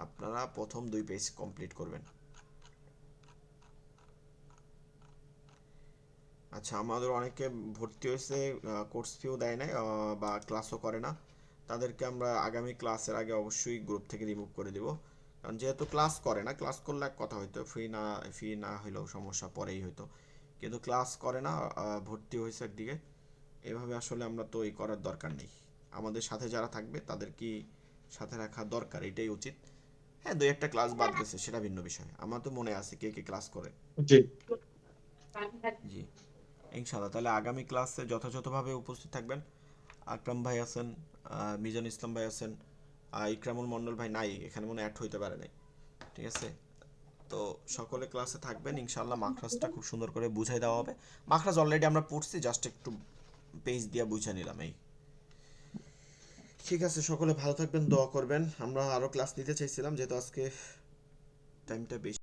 আপনারা প্রথম 2 পেজ কমপ্লিট করবেন। আচ্ছা, আমাদের অনেকে ভর্তি হয়েছে, কোর্স ফিও দেয় নাই বা ক্লাসও করে না, তাদেরকে আমরা আগামী ক্লাসের আগে অবশ্যই গ্রুপ থেকে রিমুভ করে দিব। কারণ যেহেতু ক্লাস করে না, ক্লাস করলে এক কথা হইতো, ফি না হইলেও সমস্যা পরেই হইতো, কিন্তু ক্লাস করে না, ভর্তি হয়েছে একদিকে, এভাবে আসলে আমরা তো এই করার দরকার নেই। আমাদের সাথে যারা থাকবে তাদের কি সাথে রাখা দরকার, এটাই উচিত। হ্যাঁ, 2-1টা ক্লাস বাদ গেছে, সেটা ভিন্ন বিষয়। আমার তো মনে আছে কে কে ক্লাস করে। জি। জি, ইনশাআল্লাহ। তাহলে আগামী ক্লাসে যথাযথভাবে উপস্থিত থাকবেন। আকরাম ভাই আছেন, মিজান ইসলাম ভাই আছেন, ইকরামুল মন্ডল ভাই নাই, এখানে মনে অ্যাড হইতে পারে নাই, ঠিক আছে। তো সকলে ক্লাসে থাকবেন ইনশাআল্লাহ। মাখরাজটা খুব সুন্দর করে বুঝাই দেওয়া হবে। মাখরাজ অলরেডি আমরা পড়ছি, জাস্ট একটু পেজ দিয়ে বুঝে নিলাম এই, ঠিক আছে। সকলে ভালো থাকবেন, দোয়া করবেন। আমরা আরও ক্লাস নিতে চাইছিলাম, যেহেতু আজকে টাইমটা বেশি